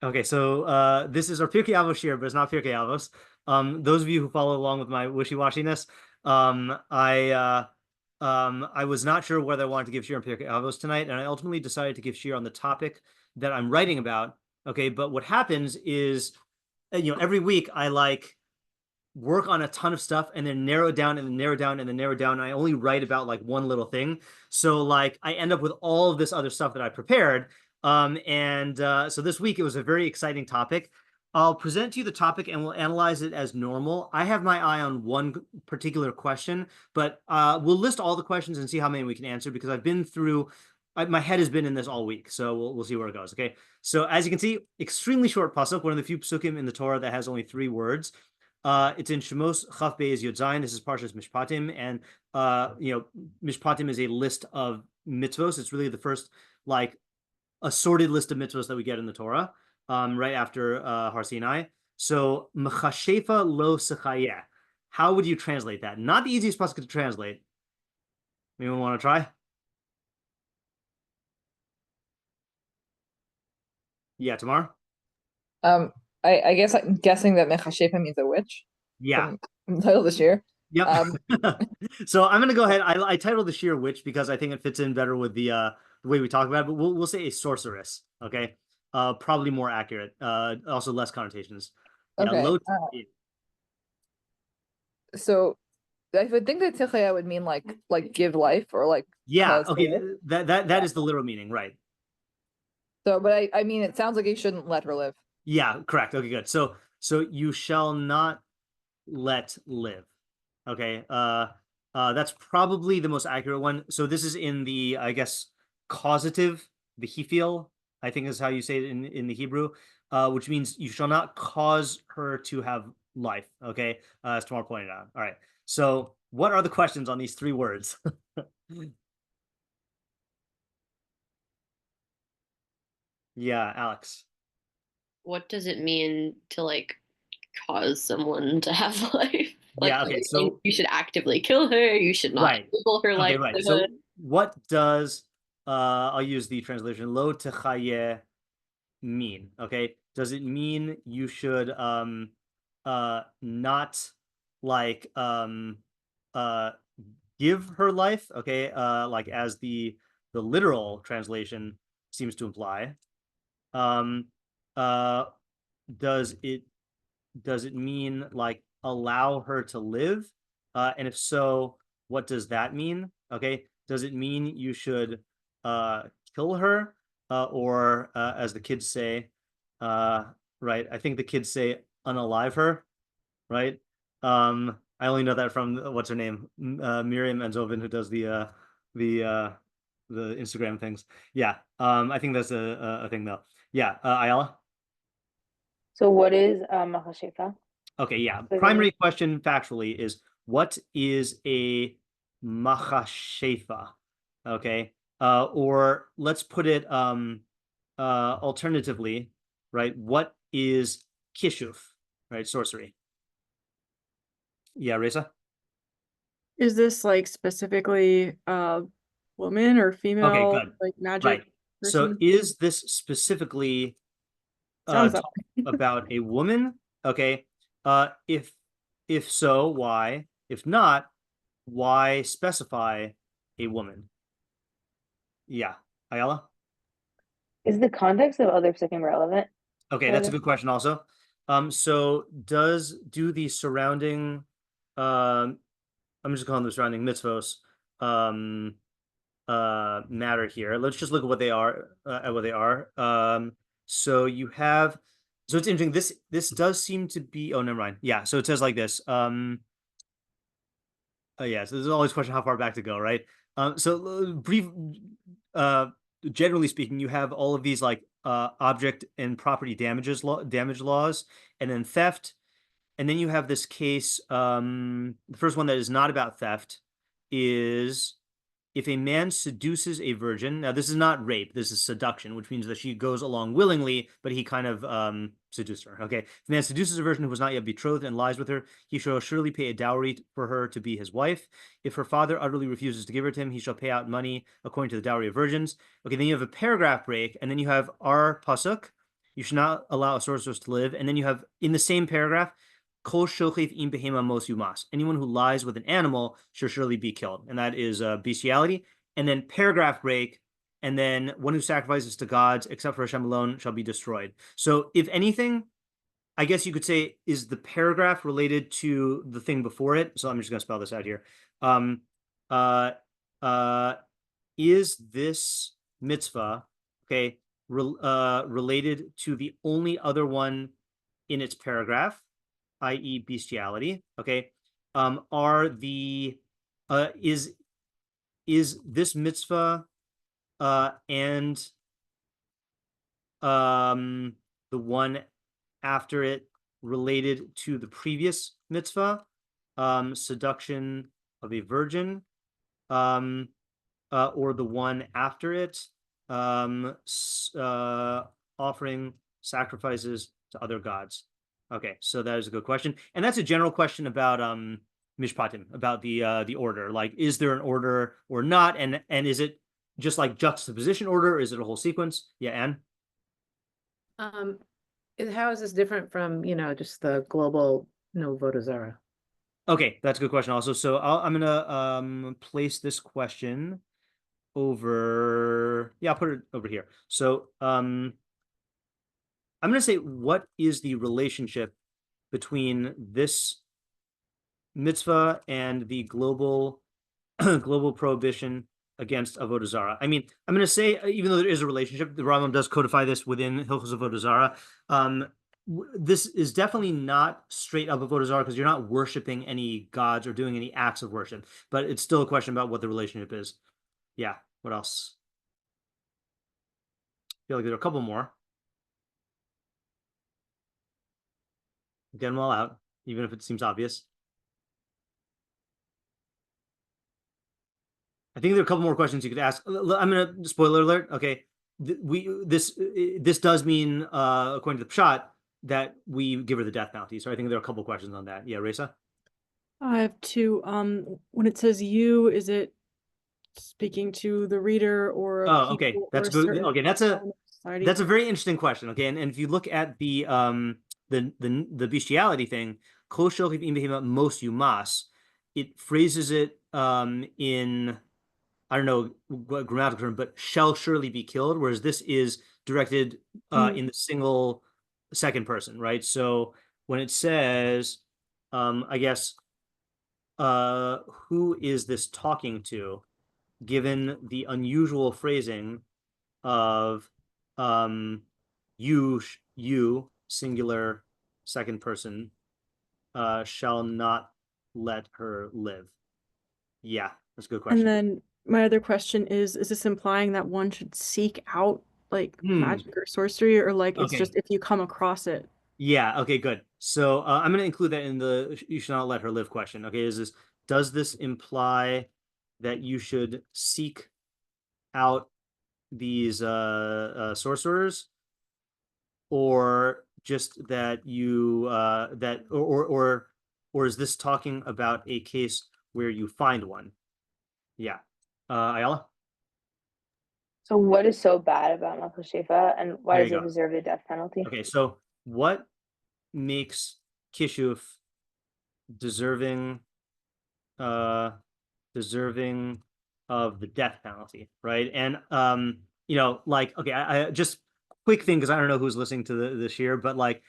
Okay, so this is our Pirkei Avos Shiur, but it's not Pirkei Avos. Those of you who follow along with my wishy-washiness, I was not sure whether I wanted to give Shiur on Pirkei Avos tonight, and I ultimately decided to give Shiur on the topic that I'm writing about. Okay, but what happens is, every week I work on a ton of stuff and then narrow it down and then narrow down and then narrow down. And I only write about like one little thing. So I end up with all of this other stuff that I prepared. So this week it was a very exciting topic. I'll present to you the topic and we'll analyze it as normal. I have my eye on one particular question, but we'll list all the questions and see how many we can answer because I've been through. My head has been in this all week, so we'll see where it goes. Okay, so as you can see, extremely short pasuk, one of the few pasukim in the Torah that has only 3 words. It's in Shemos Chaf Beis Yud Zayin. This is Parshas Mishpatim, and Mishpatim is a list of mitzvos. It's really the first assorted list of mitzvos that we get in the Torah, right after Har Sinai. So Mechashefa lo sechayeh. How would you translate that? Not the easiest pasuk to translate. Anyone want to try? Yeah, Tamar? I guess I'm guessing that Mechashefa means a witch. Yeah. From the title this year. Yep. So I'm gonna go ahead. I titled the Shiur witch because I think it fits in better with the way we talk about it, but we'll say a sorceress. Okay. Probably more accurate. Also less connotations. Yeah, Okay. low. So I would think that Tichaya would mean like give life or Yeah, cause okay. life. That is the literal meaning, right? So, but I mean, it sounds like you shouldn't let her live. Yeah, correct. Okay, good. So you shall not let live. Okay. That's probably the most accurate one. So this is in the, I guess, causative, the hefil, I think is how you say it in the Hebrew, which means you shall not cause her to have life. Okay. As Tamar pointed out. All right. So what are the questions on these 3 words? Yeah, Alex. What does it mean to cause someone to have life? Yeah, okay, so you should actively kill her, you should not right. enable her Okay, right. So livelihood. what does I'll use the translation lo techaye mean? Okay. Does it mean you should not like uh give her life? Okay, like as the literal translation seems to imply. Um uh does it mean like allow her to live? And if so, what does that mean? Okay, does it mean you should kill her, or as the kids say, uh, right? I think the kids say unalive her, right? I only know that from what's her name, Miriam and Zovin, who does the uh, the Instagram things. Yeah, I think that's a thing though. Yeah, Ayala. So what is Mahashefa? Okay, yeah. Primary question factually is what is a machashefa? Okay. Or let's put it alternatively, right? What is kishuf, right? Sorcery. Yeah, Reza? Is this specifically woman or female? Okay, good. Magic Right. So person? is this specifically Sounds that about a woman? Okay. If so, why? If not, why specify a woman? Yeah, Ayala? Is the context of other psukim relevant? Okay, that's a good question also. So do the surrounding I'm just calling the surrounding mitzvos matter here. Let's just look at what they are. So you have so it's interesting. This does seem to be never mind. Yeah, so it says like this. Yeah, so there's always a question how far back to go, right? Brief generally speaking, you have all of these object and property damage laws, and then theft, and then you have this case. The first one that is not about theft is if a man seduces a virgin. Now, this is not rape, this is seduction, which means that she goes along willingly, but he kind of seduced her. Okay. If a man seduces a virgin who was not yet betrothed and lies with her, he shall surely pay a dowry for her to be his wife. If her father utterly refuses to give her to him, he shall pay out money according to the dowry of virgins. Okay, then you have a paragraph break, and then you have our pasuk. You should not allow a sorceress to live. And then you have in the same paragraph, kol shochef im behema mos yumas. Anyone who lies with an animal should surely be killed, and that is bestiality. And then paragraph break, and then one who sacrifices to gods except for Hashem alone shall be destroyed. So if anything, I guess you could say, is the paragraph related to the thing before it? So I'm just going to spell this out here. Is this mitzvah, okay, related to the only other one in its paragraph, i.e. bestiality? Okay. Is this mitzvah and the one after it related to the previous mitzvah, seduction of a virgin, or the one after it, offering sacrifices to other gods? Okay, so that is a good question, and that's a general question about mishpatim, about the order. Like, is there an order or not, and is it just like juxtaposition order, or is it a whole sequence? Yeah, Anne? How is this different from, just the global no vodazara? Okay, that's a good question also. So I'm gonna place this question over, yeah, I'll put it over here. So I'm gonna say, what is the relationship between this mitzvah and the global prohibition against avodah zarah? I mean, I'm going to say, even though there is a relationship, the Rambam does codify this within Hilchos Avodah Zarah. This is definitely not straight up avodah zarah, because you're not worshiping any gods or doing any acts of worship, but it's still a question about what the relationship is. Yeah, what else? I feel like there are a couple more. Get them all out, even if it seems obvious. I think there are a couple more questions you could ask. I'm gonna, spoiler alert. Okay, this does mean, according to the pshat, that we give her the death penalty. So I think there are a couple questions on that. Yeah, Reza? I have two. When it says you, is it speaking to the reader or okay, people that's or good. certain Okay, that's element of society? a very interesting question. Okay, and if you look at the bestiality thing, kol shochef im behema mos yumas, it phrases it in, I don't know what grammatical term, but shall surely be killed, whereas this is directed in the single second person, right? So when it says, I guess, who is this talking to, given the unusual phrasing of you singular second person, shall not let her live? Yeah, that's a good question. And then my other question is this implying that one should seek out like magic or sorcery, or like it's Okay. just if you come across it? Yeah, okay, good. So I'm going to include that in the you should not let her live question. Okay, does this imply that you should seek out these sorcerers, or just that you or is this talking about a case where you find one? Yeah. Ayala? So what is so bad about Malchus Shefa, and why There does you it go. deserve the death penalty? Okay, so what makes Kishuf deserving of the death penalty, right? And like, okay, I just quick thing, because I don't know who's listening to this here, but like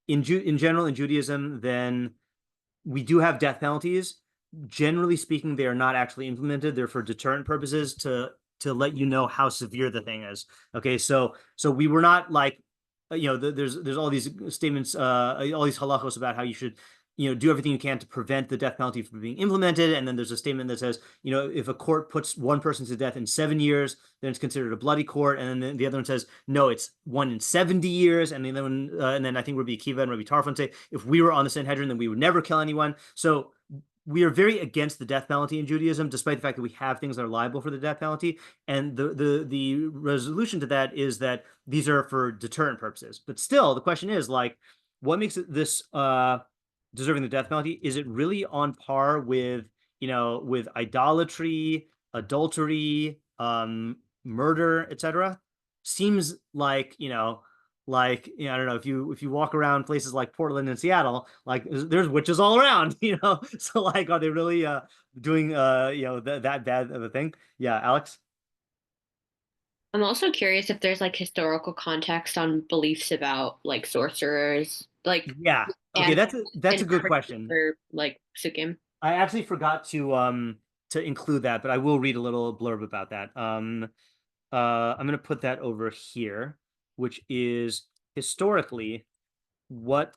in general in Judaism, then we do have death penalties. Generally speaking, they are not actually implemented. They're for deterrent purposes, to let you know how severe the thing is. Okay, so we were not like, there's all these statements, all these halachos about how you should, do everything you can to prevent the death penalty from being implemented. And then there's a statement that says, if a court puts one person to death in 7 years, then it's considered a bloody court. And then the other one says, no, it's 1 in 70 years. And the other one, and then I think Rabbi Akiva and Rabbi Tarfon say, if we were on the Sanhedrin, then we would never kill anyone. So we are very against the death penalty in Judaism, despite the fact that we have things that are liable for the death penalty. And the resolution to that is that these are for deterrent purposes. But still, the question is, like, what makes this deserving the death penalty? Is it really on par with, with idolatry, adultery, murder, etc.? Seems like, like, I don't know, if you walk around places like Portland and Seattle, like there's witches all around, So like, are they really doing that bad of a thing? Yeah, Alex. I'm also curious if there's like historical context on beliefs about like sorcerers, like Yeah. Okay, and that's a good question. for like psukim. I actually forgot to include that, but I will read a little blurb about that. I'm going to put that over here, which is historically what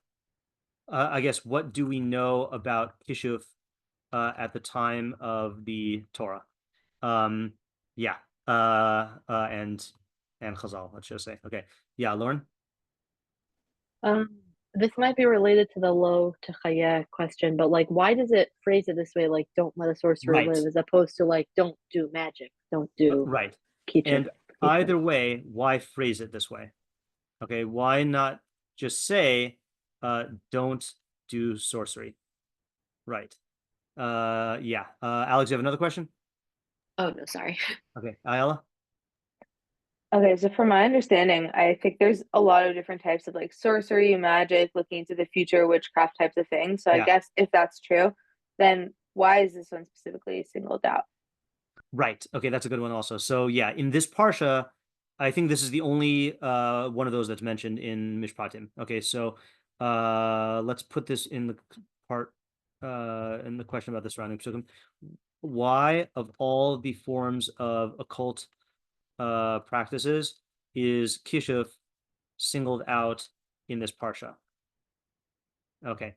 I guess what do we know about Kishuf at the time of the Torah? Yeah, and Chazal, let's just say. Okay, yeah, Lauren. This might be related to the lo to chaya question, but like, why does it phrase it this way? Like, don't let a sorcerer Right. live, as opposed to like, don't do magic, don't do Right. kitchen. And either way, why phrase it this way? Okay, why not just say, don't do sorcery? Right. Yeah. Alex, you have another question? Oh no, sorry. Okay, Ayala. Okay, so from my understanding, I think there's a lot of different types of like sorcery, magic, looking into the future, witchcraft types of things. So I Yeah. guess if that's true, then why is this one specifically singled out? Right. Okay, that's a good one also. So yeah, in this parsha, I think this is the only one of those that's mentioned in Mishpatim. Okay, so let's put this in the part in the question about the surrounding psukim. Why of all the forms of occult practices is Kishuf singled out in this parsha? Okay.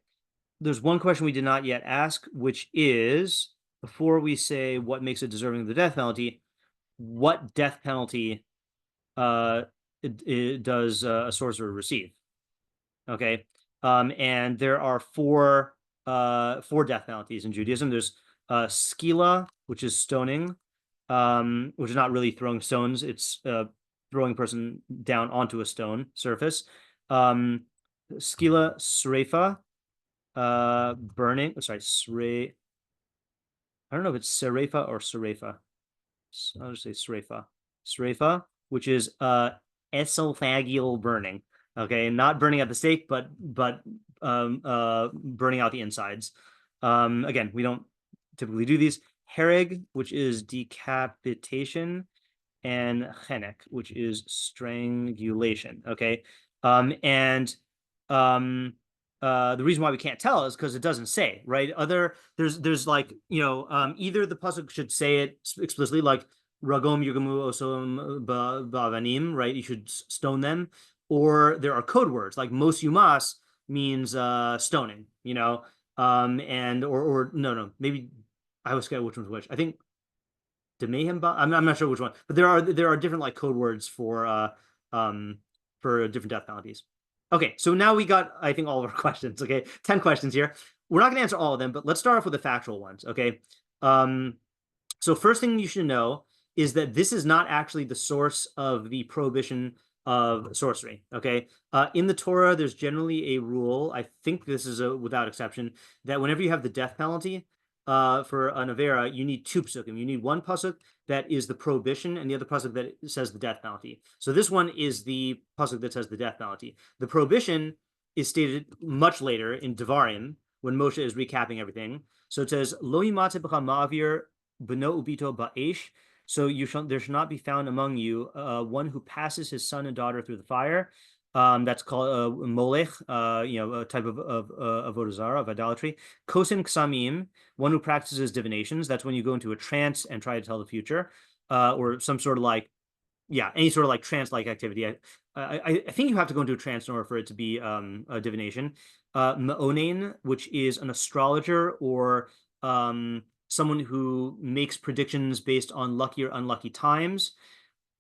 There's one question we did not yet ask, which is, before we say what makes it deserving of the death penalty, what death penalty does a sorcerer receive? Okay. And there are four death penalties in Judaism. There's skila, which is stoning, which is not really throwing stones. It's throwing a person down onto a stone surface. Skila, srefa, burning. Sorry, I don't know if it's serefa or serefa. I'll just say srefa. Srefa, which is esophageal burning. Okay, not burning at the stake, but burning out the insides. Again, we don't typically do these. Hereg, which is decapitation, and chenek, which is strangulation. Okay, the reason why we can't tell is because it doesn't say, right? There's like, either the pasuk should say it explicitly, like ragom yugamu osom ba'avanim, right? You should stone them, or there are code words like mos yumas means stoning, and or no, maybe I always forget which one's which. I think I'm not sure which one, but there are different like code words for different death penalties. Okay, so now we got, I think, all of our questions. Okay, 10 questions here. We're not going to answer all of them, but let's start off with the factual ones. Okay, so first thing you should know is that this is not actually the source of the prohibition of sorcery. Okay, in the Torah, there's generally a rule. I think this is without exception, that whenever you have the death penalty for an avera, you need two pasukim. You need one pasuk that is the prohibition, and the other pasuk that says the death penalty. So this one is the pasuk that says the death penalty. The prohibition is stated much later in Devarim, when Moshe is recapping everything. So it says, Lo yimate b'cha ma'avir b'no ubito ba'esh. So there should not be found among you one who passes his son and daughter through the fire. That's called molech, a type of avodah zarah, of idolatry. Kosin ksamim, one who practices divinations. That's when you go into a trance and try to tell the future, or some sort of any sort of like trance-like activity. I think you have to go into a trance in order for it to be a divination. Ma'onain, which is an astrologer or someone who makes predictions based on lucky or unlucky times.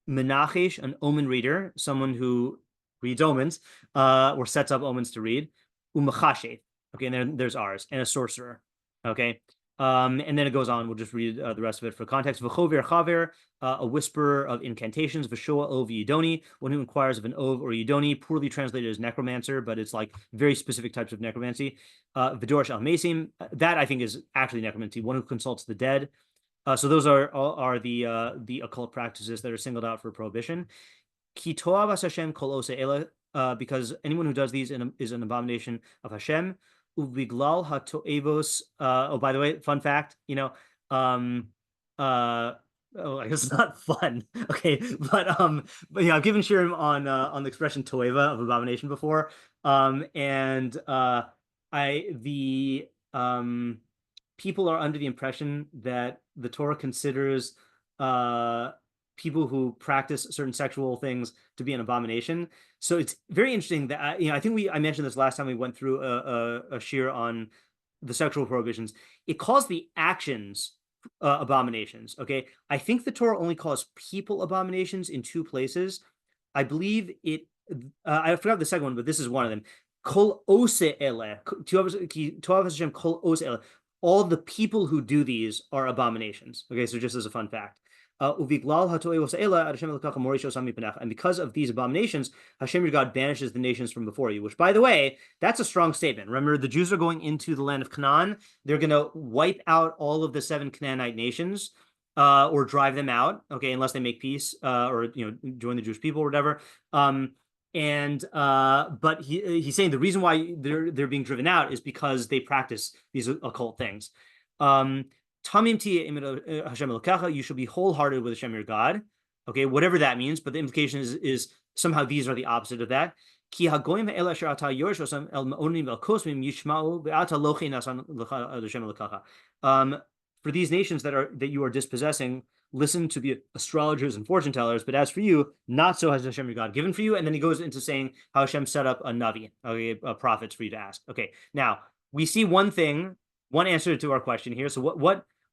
Menachesh, an omen reader, someone who reads omens, or sets up omens to read. Umachashet, okay, and then there's ours, and a sorcerer, okay, and then it goes on. We'll just read the rest of it for context. V'chover chaver, a whisperer of incantations. V'shoa ov yidoni, one who inquires of an ov or yidoni, poorly translated as necromancer, but it's like very specific types of necromancy. V'dorish al mesim, that I think is actually necromancy, one who consults the dead. So those are the occult practices that are singled out for prohibition. Ki to'avas Hashem kol oseh ela, because anyone who does these is an abomination of Hashem. Uviglal hatoevos. Oh, by the way, fun fact, oh, I guess it's not fun. Okay, but yeah, I've given shirim on the expression toeva of abomination before. And people are under the impression that the Torah considers people who practice certain sexual things to be an abomination. So it's very interesting that I think I mentioned this last time we went through a shiur on the sexual prohibitions. It calls the actions abominations. Okay, I think the Torah only calls people abominations in 2 places. I believe it. I forgot the second one, but this is one of them. Kol ose ele, kol ose ele. All the people who do these are abominations. Okay, so just as a fun fact. And because of these abominations, Hashem your God banishes the nations from before you, which, by the way, that's a strong statement. Remember, the Jews are going into the land of Canaan. They're going to wipe out all of the 7 Canaanite nations, or drive them out, okay, unless they make peace, or join the Jewish people or whatever. But he's saying the reason why they're being driven out is because they practice these occult things. You shall be wholehearted with Hashem your God. Okay, whatever that means, but the implication is somehow these are the opposite of that. For these nations that you are dispossessing, listen to the astrologers and fortune tellers, but as for you, not so has Hashem your God given for you. And then he goes into saying how Hashem set up a navi, okay, prophets for you to ask. Okay, now we see one answer to our question here. So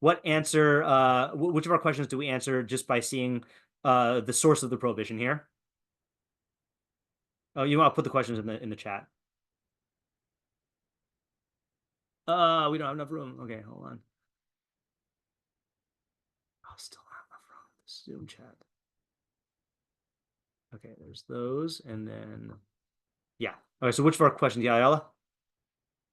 what answer? Which of our questions do we answer just by seeing the source of the prohibition here? Oh, I'll put the questions in the chat. We don't have enough room. Okay, hold on. I'll still have enough room in the Zoom chat. Okay, there's those, and then yeah. Okay, so which of our questions? Yeah, Ayala?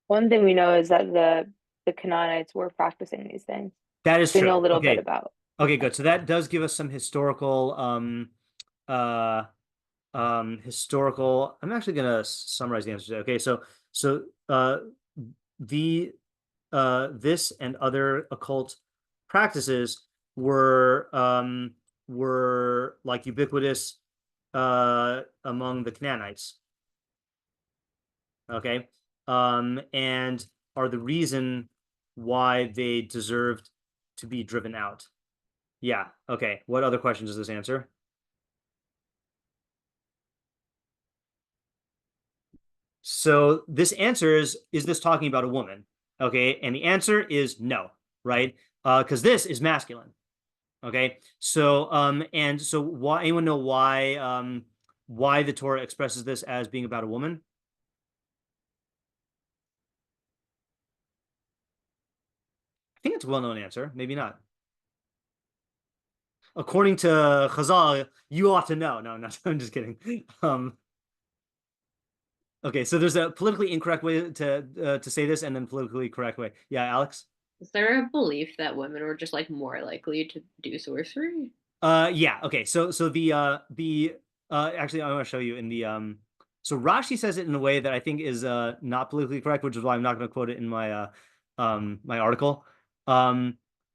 One thing we know is that the Canaanites were practicing these things. That is true. We know a little bit about. Okay, good. So that does give us some historical historical. I'm actually gonna summarize the answers. Okay, so this and other occult practices were like ubiquitous among the Canaanites. Okay, and are the reason why they deserved to be driven out. Yeah. Okay. What other questions does this answer? So this answer is this talking about a woman? Okay. And the answer is no, right? Because this is masculine. Okay. So, and so why, anyone know why the Torah expresses this as being about a woman? I think it's a well-known answer. Maybe not. According to Chazal, you ought to know. No, I'm just kidding. Okay, so there's a politically incorrect way to say this, and then politically correct way. Yeah, Alex? Is there a belief that women were just like more likely to do sorcery? Yeah. Okay. So the actually I want to show you in the so Rashi says it in a way that I think is not politically correct, which is why I'm not going to quote it in my my article. So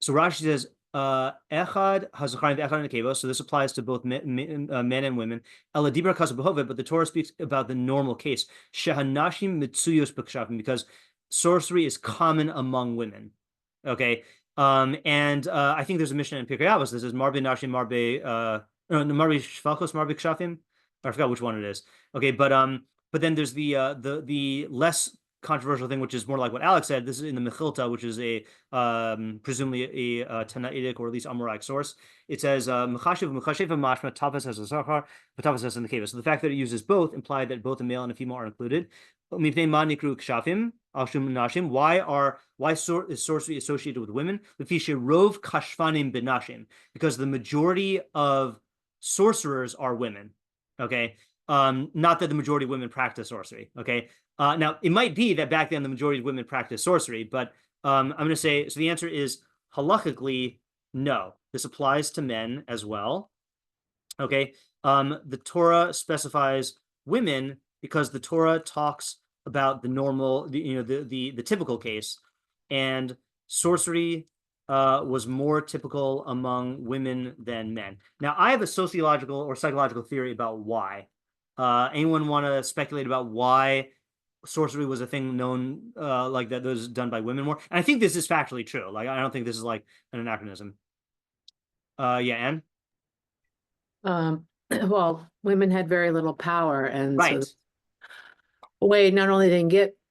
Rashi says echad hazakarim ve'echad nekeva. So this applies to both men and women. Ela dibra kasabehovet, but the Torah speaks about the normal case shehanashim mitzuyos b'kshafim, because sorcery is common among women. Okay. And I think there's a mission in Pirkei Avos. This is marbe nashim marbe marbe shvachos marbe kshafim. I forgot which one it is. Okay, but then there's the less controversial thing, which is more like what Alex said. This is in the Mechiltah, which is a presumably a Tanaitic or at least Amoraic source. It says mechashiv mashma tafas has a sachar, but tafas has in the keva. So the fact that it uses both implied that both a male and a female are included. Why is sorcery associated with women? Because the majority of sorcerers are women. Okay, not that the majority of women practice sorcery. Okay, now it might be that back then the majority of women practice sorcery, but I'm going to say so. The answer is halachically no. This applies to men as well. Okay, the Torah specifies women because the Torah talks about the normal, the typical case, and sorcery was more typical among women than men. Now, I have a sociological or psychological theory about why. Anyone want to speculate about why sorcery was a thing known like that was done by women more? And I think this is factually true. Like, I don't think this is like an anachronism. Yeah, Anne? Well, women had very little power, and so Right. way not only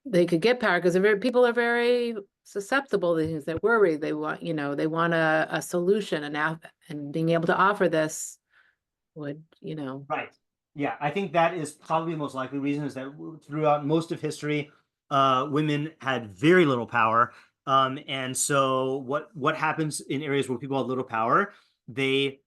they could get power because people are very susceptible to things. They worry. They want, they want a solution, and being able to offer this would, Right. Yeah, I think that is probably the most likely reason, is that throughout most of history, women had very little power. And so what happens in areas where people have little power, they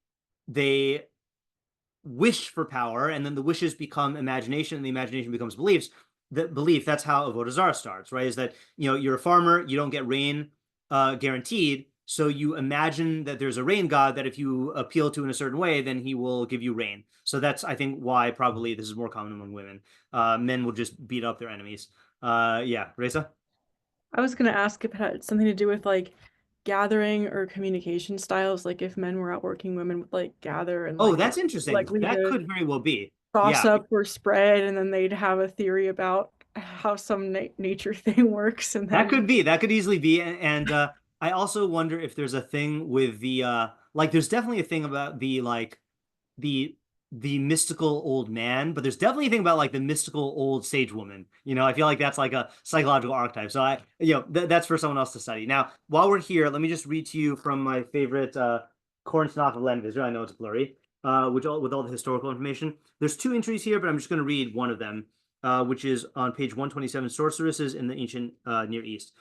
wish for power, and then the wishes become imagination, and the imagination becomes beliefs. That belief, that's how Avodah Zarah starts, right? Is that, you're a farmer, you don't get rain guaranteed, so you imagine that there's a rain god that if you appeal to in a certain way, then he will give you rain. So that's, I think, why probably this is more common among women. Men will just beat up their enemies. Yeah, Reza? I was gonna ask if it had something to do with like gathering or communication styles, like if men were out working, women would like gather and Oh, like that's interesting. like leave That a could very well be. cross Yeah. up or spread, and then they'd have a theory about how some nature thing works, and That then could be. That could easily be. And I also wonder if there's a thing with the like there's definitely a thing about the like the mystical old man, but there's definitely a thing about like the mystical old sage woman. I feel like that's like a psychological archetype. So that's for someone else to study. Now, while we're here, let me just read to you from my favorite Korn Snock of Lenviser. I know it's blurry, with all the historical information. There's two entries here, but I'm just going to read one of them, which is on page 127, sorceresses in the ancient Near East.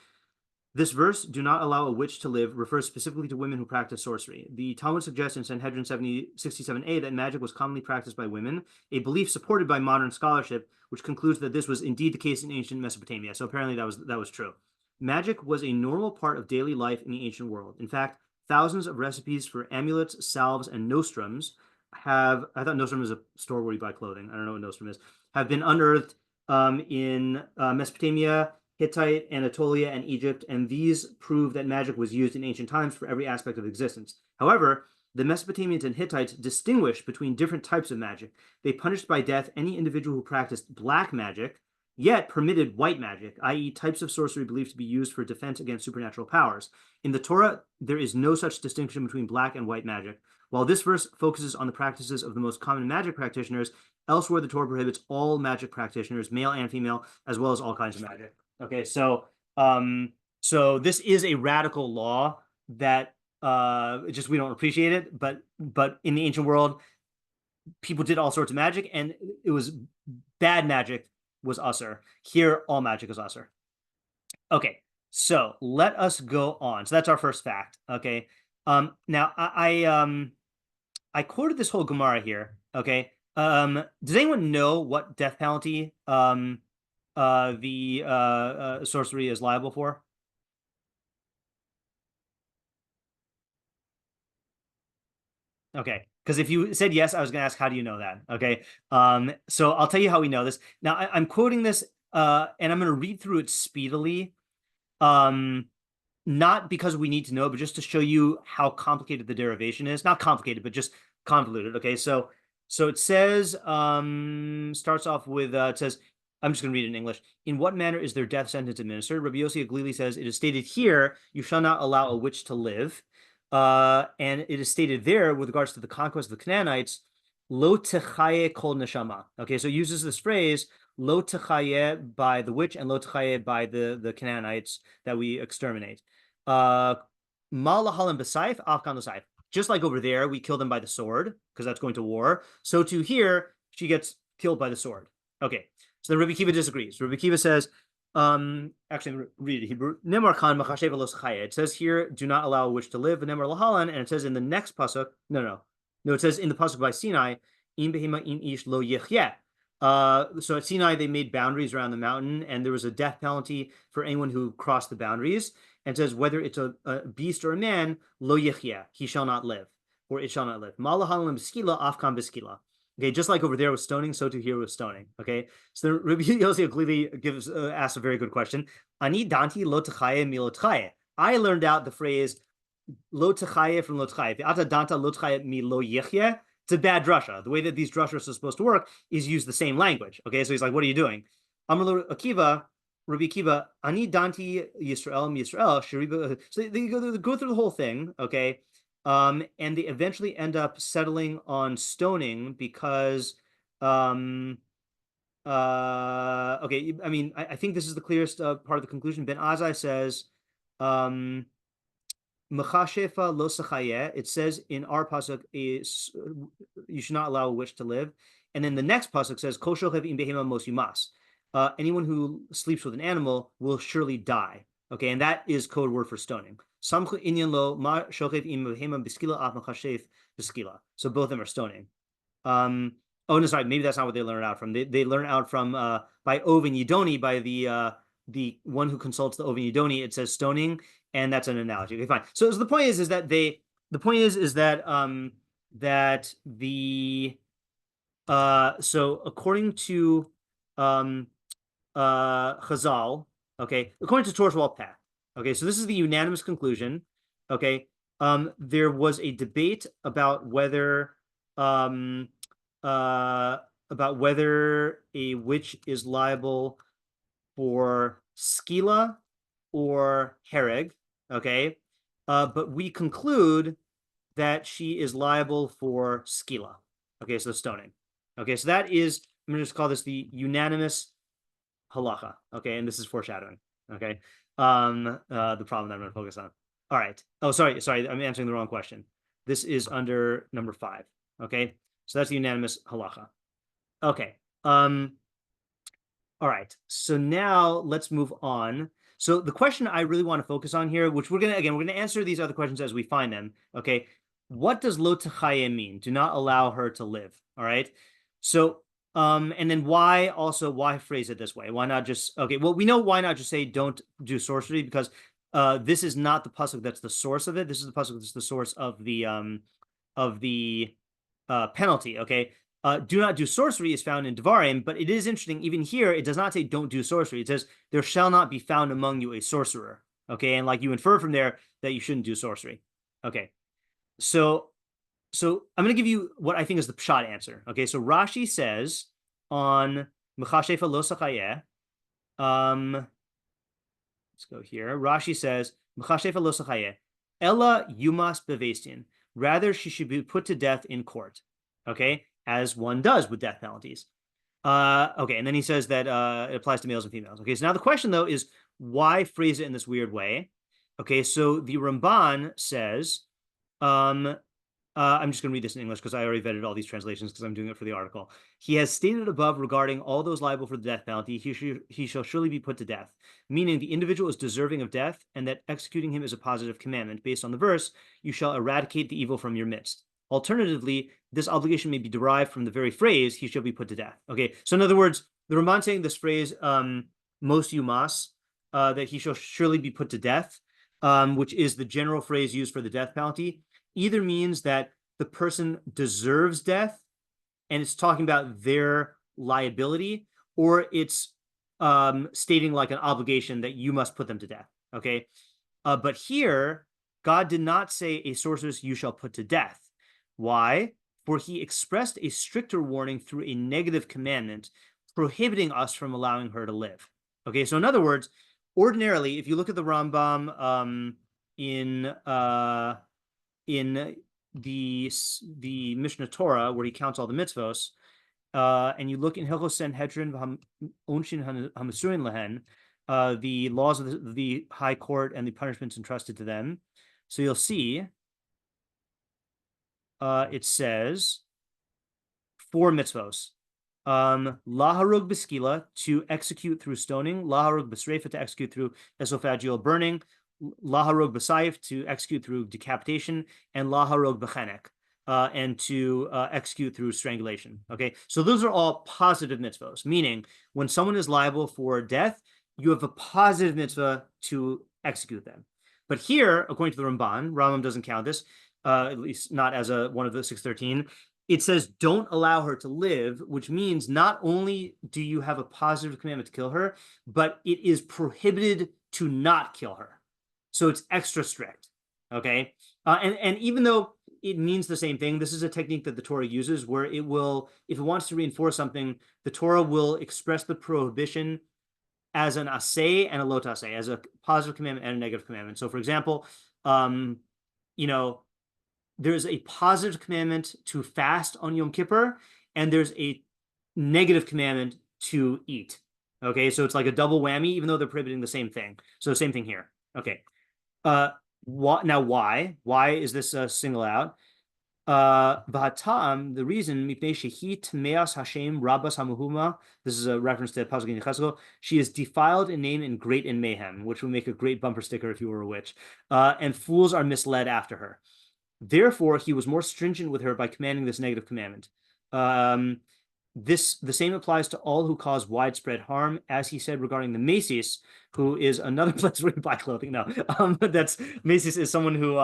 This verse, "Do not allow a witch to live," refers specifically to women who practice sorcery. The Talmud suggests in Sanhedrin 67a that magic was commonly practiced by women, a belief supported by modern scholarship, which concludes that this was indeed the case in ancient Mesopotamia. So apparently that was true. Magic was a normal part of daily life in the ancient world. In fact, thousands of recipes for amulets, salves, and nostrums I thought nostrum is a store where you buy clothing. I don't know what nostrum is. Have been unearthed in Mesopotamia, Hittite, Anatolia, and Egypt, and these prove that magic was used in ancient times for every aspect of existence. However, the Mesopotamians and Hittites distinguished between different types of magic. They punished by death any individual who practiced black magic, yet permitted white magic, i.e., types of sorcery believed to be used for defense against supernatural powers. In the Torah, there is no such distinction between black and white magic. While this verse focuses on the practices of the most common magic practitioners, elsewhere the Torah prohibits all magic practitioners, male and female, as well as all kinds of magic. Okay, so this is a radical law that just we don't appreciate it, but in the ancient world, people did all sorts of magic, and it was bad magic was usher. Here, all magic is usher. Okay, so let us go on. So that's our first fact. Okay, now I quoted this whole Gemara here. Okay, does anyone know what death penalty the sorcery is liable for? Okay, because if you said yes, I was going to ask, how do you know that? Okay, so I'll tell you how we know this. Now, I'm quoting this, and I'm going to read through it speedily, not because we need to know, but just to show you how complicated the derivation is. Not complicated, but just convoluted. Okay, so it says, starts off with, it says, I'm just going to read it in English. In what manner is their death sentence administered? Rabbi Yossi Aglili says, it is stated here, you shall not allow a witch to live. And it is stated there with regards to the conquest of the Canaanites, lo techaye kol neshama. Okay, so it uses this phrase, lo techaye by the witch and lo techaye by the Canaanites that we exterminate. Ma lahalim b'saif, afkan l'saif. Just like over there, we kill them by the sword, because that's going to war. So too here, she gets killed by the sword. Okay. So then Rabbi Kiva disagrees. Rabbi Kiva says, actually, read it. Hebrew. It says here, do not allow a witch to live. And it says in the next pasuk, no, it says in the pasuk by Sinai, so at Sinai, they made boundaries around the mountain, and there was a death penalty for anyone who crossed the boundaries. And it says whether it's a beast or a man, lo yechya, he shall not live, or it shall not live. Malahalim b'skila, afkan b'skila. Okay, just like over there with stoning, so too here with stoning. Okay, so Rabbi Yossi clearly asks a very good question. Ani danti lo techaye mi lo techaye. I learned out the phrase lo techaye from lo techaye. Ata danta lo techaye mi lo yechye. It's a bad drasha. The way that these drashas are supposed to work is use the same language. Okay, so he's like, what are you doing? Amar Akiva, Rabbi Akiva, ani danti Yisrael mi Yisrael sheriba. So they go through the whole thing. Okay. And they eventually end up settling on stoning because, okay, I mean, I think this is the clearest part of the conclusion. Ben Azai says, Mechashefa lo sachaye. It says in our pasuk, you should not allow a witch to live. And then the next pasuk says, Kol shochev im behema mos yumas. Anyone who sleeps with an animal will surely die. Okay, and that is code word for stoning. So both of them are stoning. Oh no, sorry, maybe that's not what they learn out from. They learn out from by Oven Yidoni, by the one who consults the Oven Yidoni. It says stoning, and that's an analogy. Okay, fine. So the point is that the so according to Chazal, okay, according to Torah's wall path. Okay, so this is the unanimous conclusion. Okay, there was a debate about whether a witch is liable for skila or hereg. Okay, but we conclude that she is liable for skila. Okay, so stoning. Okay, so that is, I'm going to just call this the unanimous halacha. Okay, and this is foreshadowing. Okay. The problem that I'm going to focus on. All right. Oh, sorry. I'm answering the wrong question. This is under number 5. Okay. So that's the unanimous halacha. Okay. All right. So now let's move on. So the question I really want to focus on here, which we're going to answer these other questions as we find them. Okay. What does lo techaye mean? Do not allow her to live. All right. So and then why phrase it this way? Why not just, okay, well, we know why not just say don't do sorcery, because this is not the pasuk that's the source of it. This is the pasuk that's the source of the penalty, okay? Do not do sorcery is found in Dvarim, but it is interesting, even here, it does not say don't do sorcery. It says there shall not be found among you a sorcerer, okay? And like you infer from there that you shouldn't do sorcery. Okay, so I'm going to give you what I think is the pshat answer. Okay, so Rashi says on Mechashefa lo sachayeh, let's go here. Rashi says Mechashefa lo sachayeh, Ella yumas bevestin. Rather, she should be put to death in court. Okay, as one does with death penalties. Okay, and then he says that it applies to males and females. Okay, so now the question though is why phrase it in this weird way? Okay, so the Ramban says, I'm just going to read this in English because I already vetted all these translations because I'm doing it for the article. He has stated above regarding all those liable for the death penalty, he shall surely be put to death, meaning the individual is deserving of death and that executing him is a positive commandment. Based on the verse, you shall eradicate the evil from your midst. Alternatively, this obligation may be derived from the very phrase, he shall be put to death. Okay, so in other words, the Ramban saying this phrase, mos yumas, that he shall surely be put to death, which is the general phrase used for the death penalty, either means that the person deserves death and it's talking about their liability, or it's stating like an obligation that you must put them to death. Okay. But here, God did not say a sorceress you shall put to death. Why? For he expressed a stricter warning through a negative commandment prohibiting us from allowing her to live. Okay. So in other words, ordinarily, if you look at the Rambam in the Mishnah Torah, where he counts all the mitzvos, and you look in Hilchos Sanhedrin Onshin Hamasurin Lehen, the laws of the high court and the punishments entrusted to them. So you'll see it says 4 mitzvos. Laharug b'skila, to execute through stoning. Laharug b'sreifa, to execute through esophageal burning. Laharog b'sayif, to execute through decapitation, and laharog b'chenek, and to execute through strangulation. Okay, so those are all positive mitzvahs, meaning when someone is liable for death, you have a positive mitzvah to execute them. But here, according to the Rambam doesn't count this, at least not as one of the 613. it says don't allow her to live, which means not only do you have a positive commandment to kill her, but it is prohibited to not kill her. So it's extra strict. Okay. And even though it means the same thing, this is a technique that the Torah uses where it will, if it wants to reinforce something, the Torah will express the prohibition as an aseh and a lo taseh, as a positive commandment and a negative commandment. So for example, there's a positive commandment to fast on Yom Kippur, and there's a negative commandment to eat. Okay, so it's like a double whammy, even though they're prohibiting the same thing. So same thing here. Okay. Now why? Why is this single out? The reason, this is a reference to pasuk in Chazko. She is defiled in name and great in mayhem, which would make a great bumper sticker if you were a witch. And fools are misled after her. Therefore, he was more stringent with her by commanding this negative commandment. The same applies to all who cause widespread harm, as he said regarding the Macy's, who is another place where you buy clothing. No, that's Macy's is someone who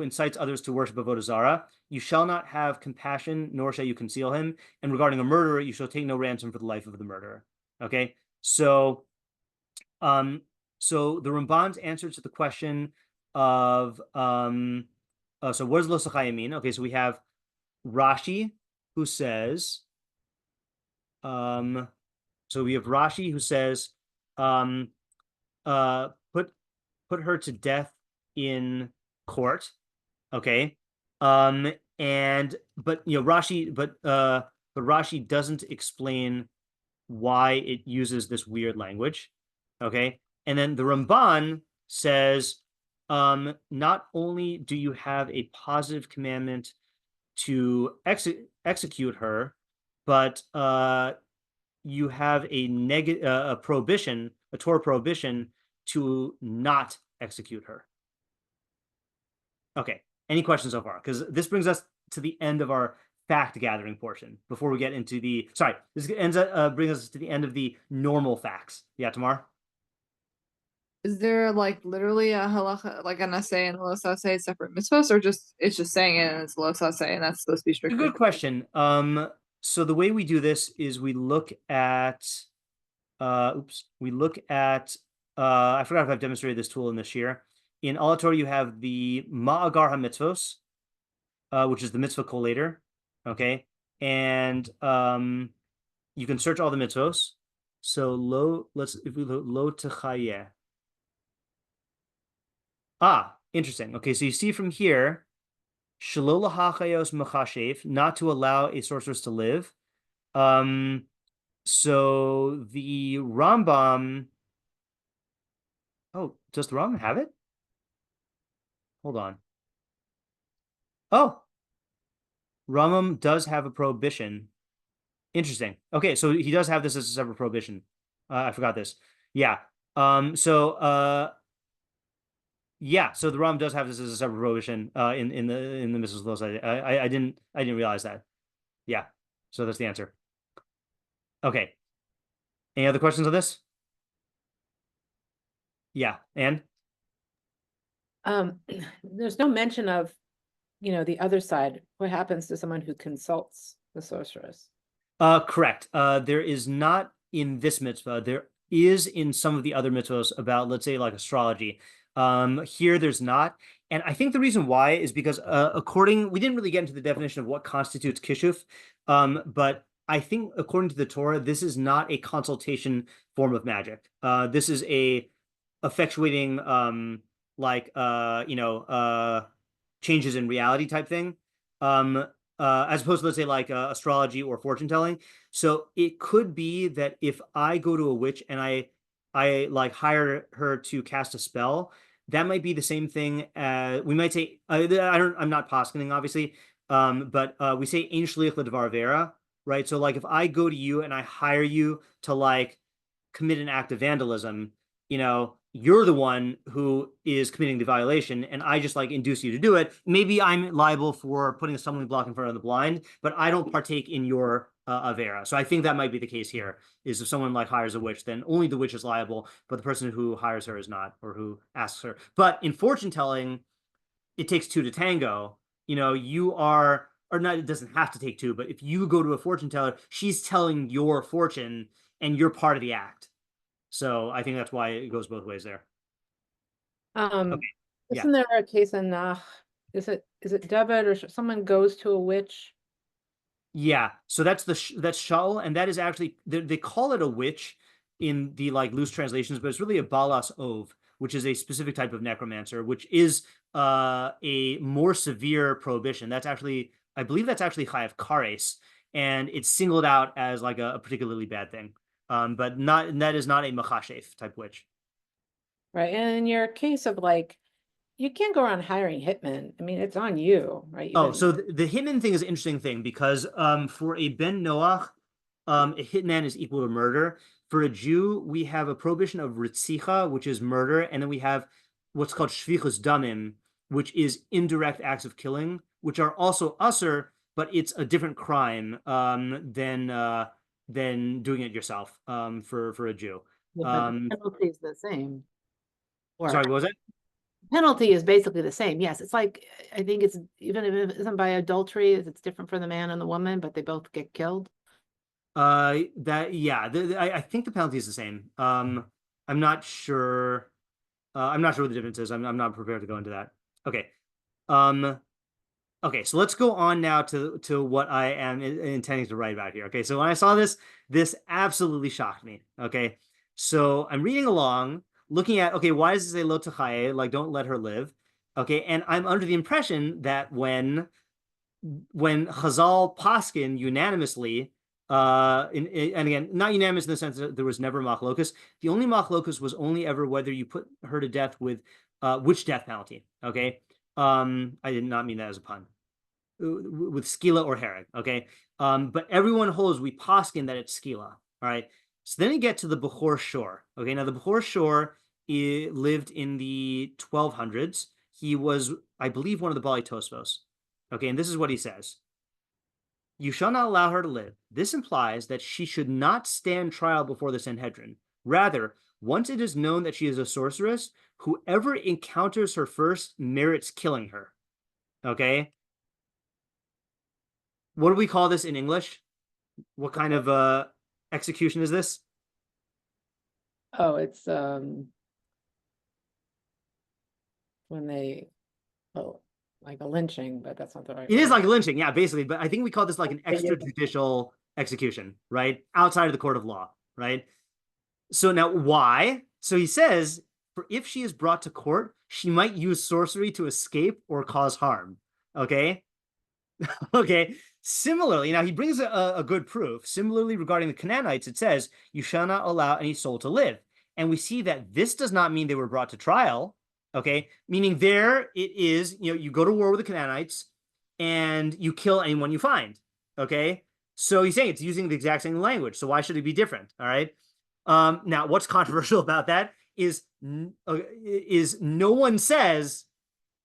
incites others to worship Avodah Zarah. You shall not have compassion, nor shall you conceal him. And regarding a murderer, you shall take no ransom for the life of the murderer. Okay, so the Ramban's answer to the question of so what does lo sachaya mean? Okay, so we have Rashi who says, so we have Rashi who says, put her to death in court. Okay, but Rashi doesn't explain why it uses this weird language. Okay, and then the Ramban says, not only do you have a positive commandment to execute her, but you have a prohibition, a Torah prohibition to not execute her. Okay, any questions so far? Because this brings us to the end of our fact gathering portion before we get into brings us to the end of the normal facts. Yeah, Tamar? Is there like literally a halacha, like an aseh and a lo taseh separate mitzvahs, or it's just saying it and it's lo taseh and that's supposed to be A strictly? good question. So the way we do this is we look at I forgot if I've demonstrated this tool in this year. In All Torah, you have the Ma'agar HaMitzvos, which is the mitzvah collator. Okay. And you can search all the mitzvos. So if we look lo techayeh. Interesting. Okay, so you see from here, shelo lahachayos machashev, not to allow a sorceress to live. So the Rambam. Oh, does the Rambam have it? Hold on. Oh, Rambam does have a prohibition. Interesting. Okay, so he does have this as a separate prohibition. I forgot this. Yeah. So the Ram does have this as a separate prohibition in the mitzvahs laws. I didn't realize that. Yeah. So that's the answer. Okay. Any other questions on this? Yeah, and there's no mention of, the other side. What happens to someone who consults the sorceress? Correct. There is not in this mitzvah. There is in some of the other mitzvahs about, let's say, like astrology. Here there's not. And I think the reason why is because we didn't really get into the definition of what constitutes kishuf, but I think according to the Torah, this is not a consultation form of magic. This is a effectuating changes in reality type thing, as opposed to, let's say, like astrology or fortune telling. So it could be that if I go to a witch and I like hire her to cast a spell, that might be the same thing as we might say. I'm not poskening, obviously, but we say ein shliach l'devar avera, right? So like if I go to you and I hire you to like commit an act of vandalism, you're the one who is committing the violation, and I just like induce you to do it. Maybe I'm liable for putting a stumbling block in front of the blind, but I don't partake in your avera. So I think that might be the case here, is if someone like hires a witch, then only the witch is liable, but the person who hires her is not, or who asks her. But in fortune telling, it takes two to tango. You are or not, it doesn't have to take two, but if you go to a fortune teller, she's telling your fortune and you're part of the act. So I think that's why it goes both ways there. Yeah. Isn't there a case in is it David or someone goes to a witch? Yeah, so that's that's Shaul, and that is actually they call it a witch in the like loose translations, but it's really a balas ov, which is a specific type of necromancer, which is a more severe prohibition. That's actually, I believe that's actually chayav kares, and it's singled out as like a particularly bad thing. But that is not a machashef type witch. Right. And in your case of like, you can't go around hiring hitmen. I mean, it's on you, right? Oh, so the hitman thing is an interesting thing because for a ben Noach, a hitman is equal to murder. For a Jew, we have a prohibition of ritzicha, which is murder, and then we have what's called shvichus damim, which is indirect acts of killing, which are also usser, but it's a different crime than doing it yourself for a Jew. The penalty is the same. Sorry, what was it? Penalty is basically the same. Yes, it's like, I think it's even if it isn't by adultery, it's different for the man and the woman, but they both get killed. I think the penalty is the same. I'm not sure. I'm not sure what the difference is. I'm not prepared to go into that. Okay. Okay, so let's go on now to what I am intending to write about here. Okay, so when I saw this absolutely shocked me. Okay, so I'm reading along, looking at, okay, why does it say lo techaye, like don't let her live? Okay, and I'm under the impression that when Chazal paskin unanimously, and again, not unanimous in the sense that there was never machlokus. The only machlokus was only ever whether you put her to death with which death penalty. Okay, I did not mean that as a pun. With skila or herod. Okay, but everyone holds we paskin that it's skila. All right. So then you get to the Bekor Shor. Okay, now the Bekor Shor lived in the 1200s. He was, I believe, one of the Bali Tosfos. Okay, and this is what he says. You shall not allow her to live. This implies that she should not stand trial before the Sanhedrin. Rather, once it is known that she is a sorceress, whoever encounters her first merits killing her. Okay? What do we call this in English? What kind of execution is this? Oh, it's when they like a lynching, but that's not the right It is word. like lynching, yeah, basically. But I think we call this like an extrajudicial execution, right? Outside of the court of law, right? So now why? So he says, for if she is brought to court, she might use sorcery to escape or cause harm. Okay? Okay. Similarly, now he brings a good proof. Similarly, regarding the Canaanites, it says, you shall not allow any soul to live. And we see that this does not mean they were brought to trial. Okay, meaning there it is, you go to war with the Canaanites and you kill anyone you find. Okay, so he's saying it's using the exact same language. So why should it be different? All right. Now, what's controversial about that is no one says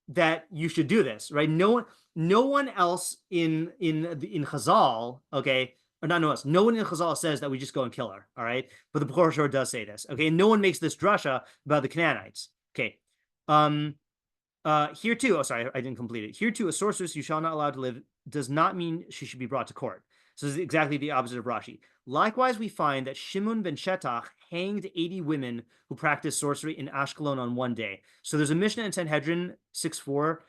that you should do this, right? No one else in Chazal, okay, or not no else. No one in Chazal says that we just go and kill her. All right, but the Bekor Shor does say this. Okay, and no one makes this drasha about the Canaanites. Okay. Here too, oh sorry, I didn't complete it. Here too, a sorceress you shall not allow to live does not mean she should be brought to court. So this is exactly the opposite of Rashi. Likewise, we find that Shimon ben Shetach hanged 80 women who practiced sorcery in Ashkelon on one day. So there's a Mishnah in Sanhedrin 6:4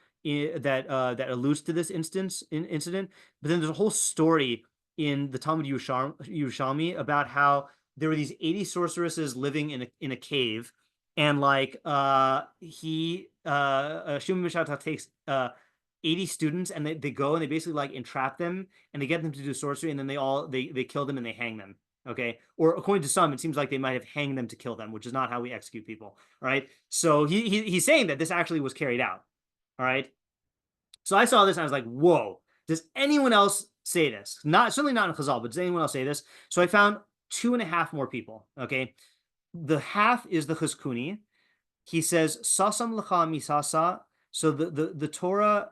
that alludes to this incident, but then there's a whole story in the Talmud Yerushalmi about how there were these 80 sorceresses living in a cave. And like Shimon Mishatach takes 80 students and they go and they basically like entrap them and they get them to do sorcery and then they kill them and they hang them. Okay, or according to some, it seems like they might have hanged them to kill them, which is not how we execute people. All right, so he's saying that this actually was carried out. All right, so I saw this and I was like, whoa, does anyone else say this? Certainly not in Chazal, but does anyone else say this? So I found 2.5 more people. Okay. The half is the Chazkuni. He says, Sasam lecha misasa. So the Torah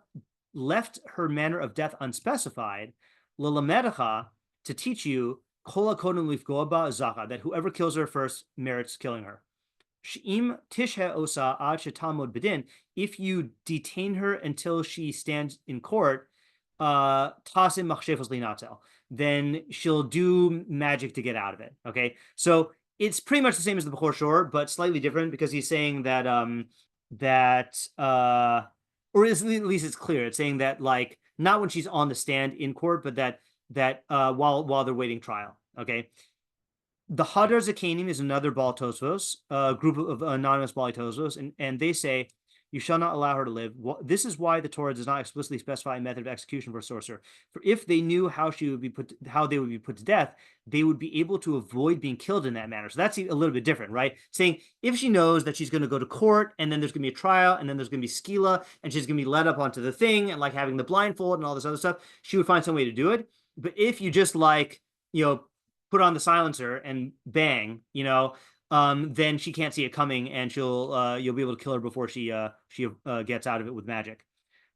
left her manner of death unspecified, lelamedecha, to teach you, kol hakodem lifgoa ba zacha, that whoever kills her first merits killing her. She'im tishhe osa ad shetamod bedin, if you detain her until she stands in court, tasim machshefos linatel, then she'll do magic to get out of it. Okay, so it's pretty much the same as the Bechor Shor, but slightly different because he's saying that or at least it's clear. It's saying that like not when she's on the stand in court, but that while they're waiting trial. Okay. The Hadar Zakanim is another Baal Tosfos, a group of anonymous Baal Tosfos, and they say you shall not allow her to live. This is why the Torah does not explicitly specify a method of execution for a sorcerer. For if they knew how they would be put to death, they would be able to avoid being killed in that manner. So that's a little bit different, right? Saying if she knows that she's going to go to court and then there's going to be a trial and then there's going to be skila and she's going to be led up onto the thing and like having the blindfold and all this other stuff, she would find some way to do it. But if you just like, put on the silencer and bang, then she can't see it coming, and you'll be able to kill her before she gets out of it with magic.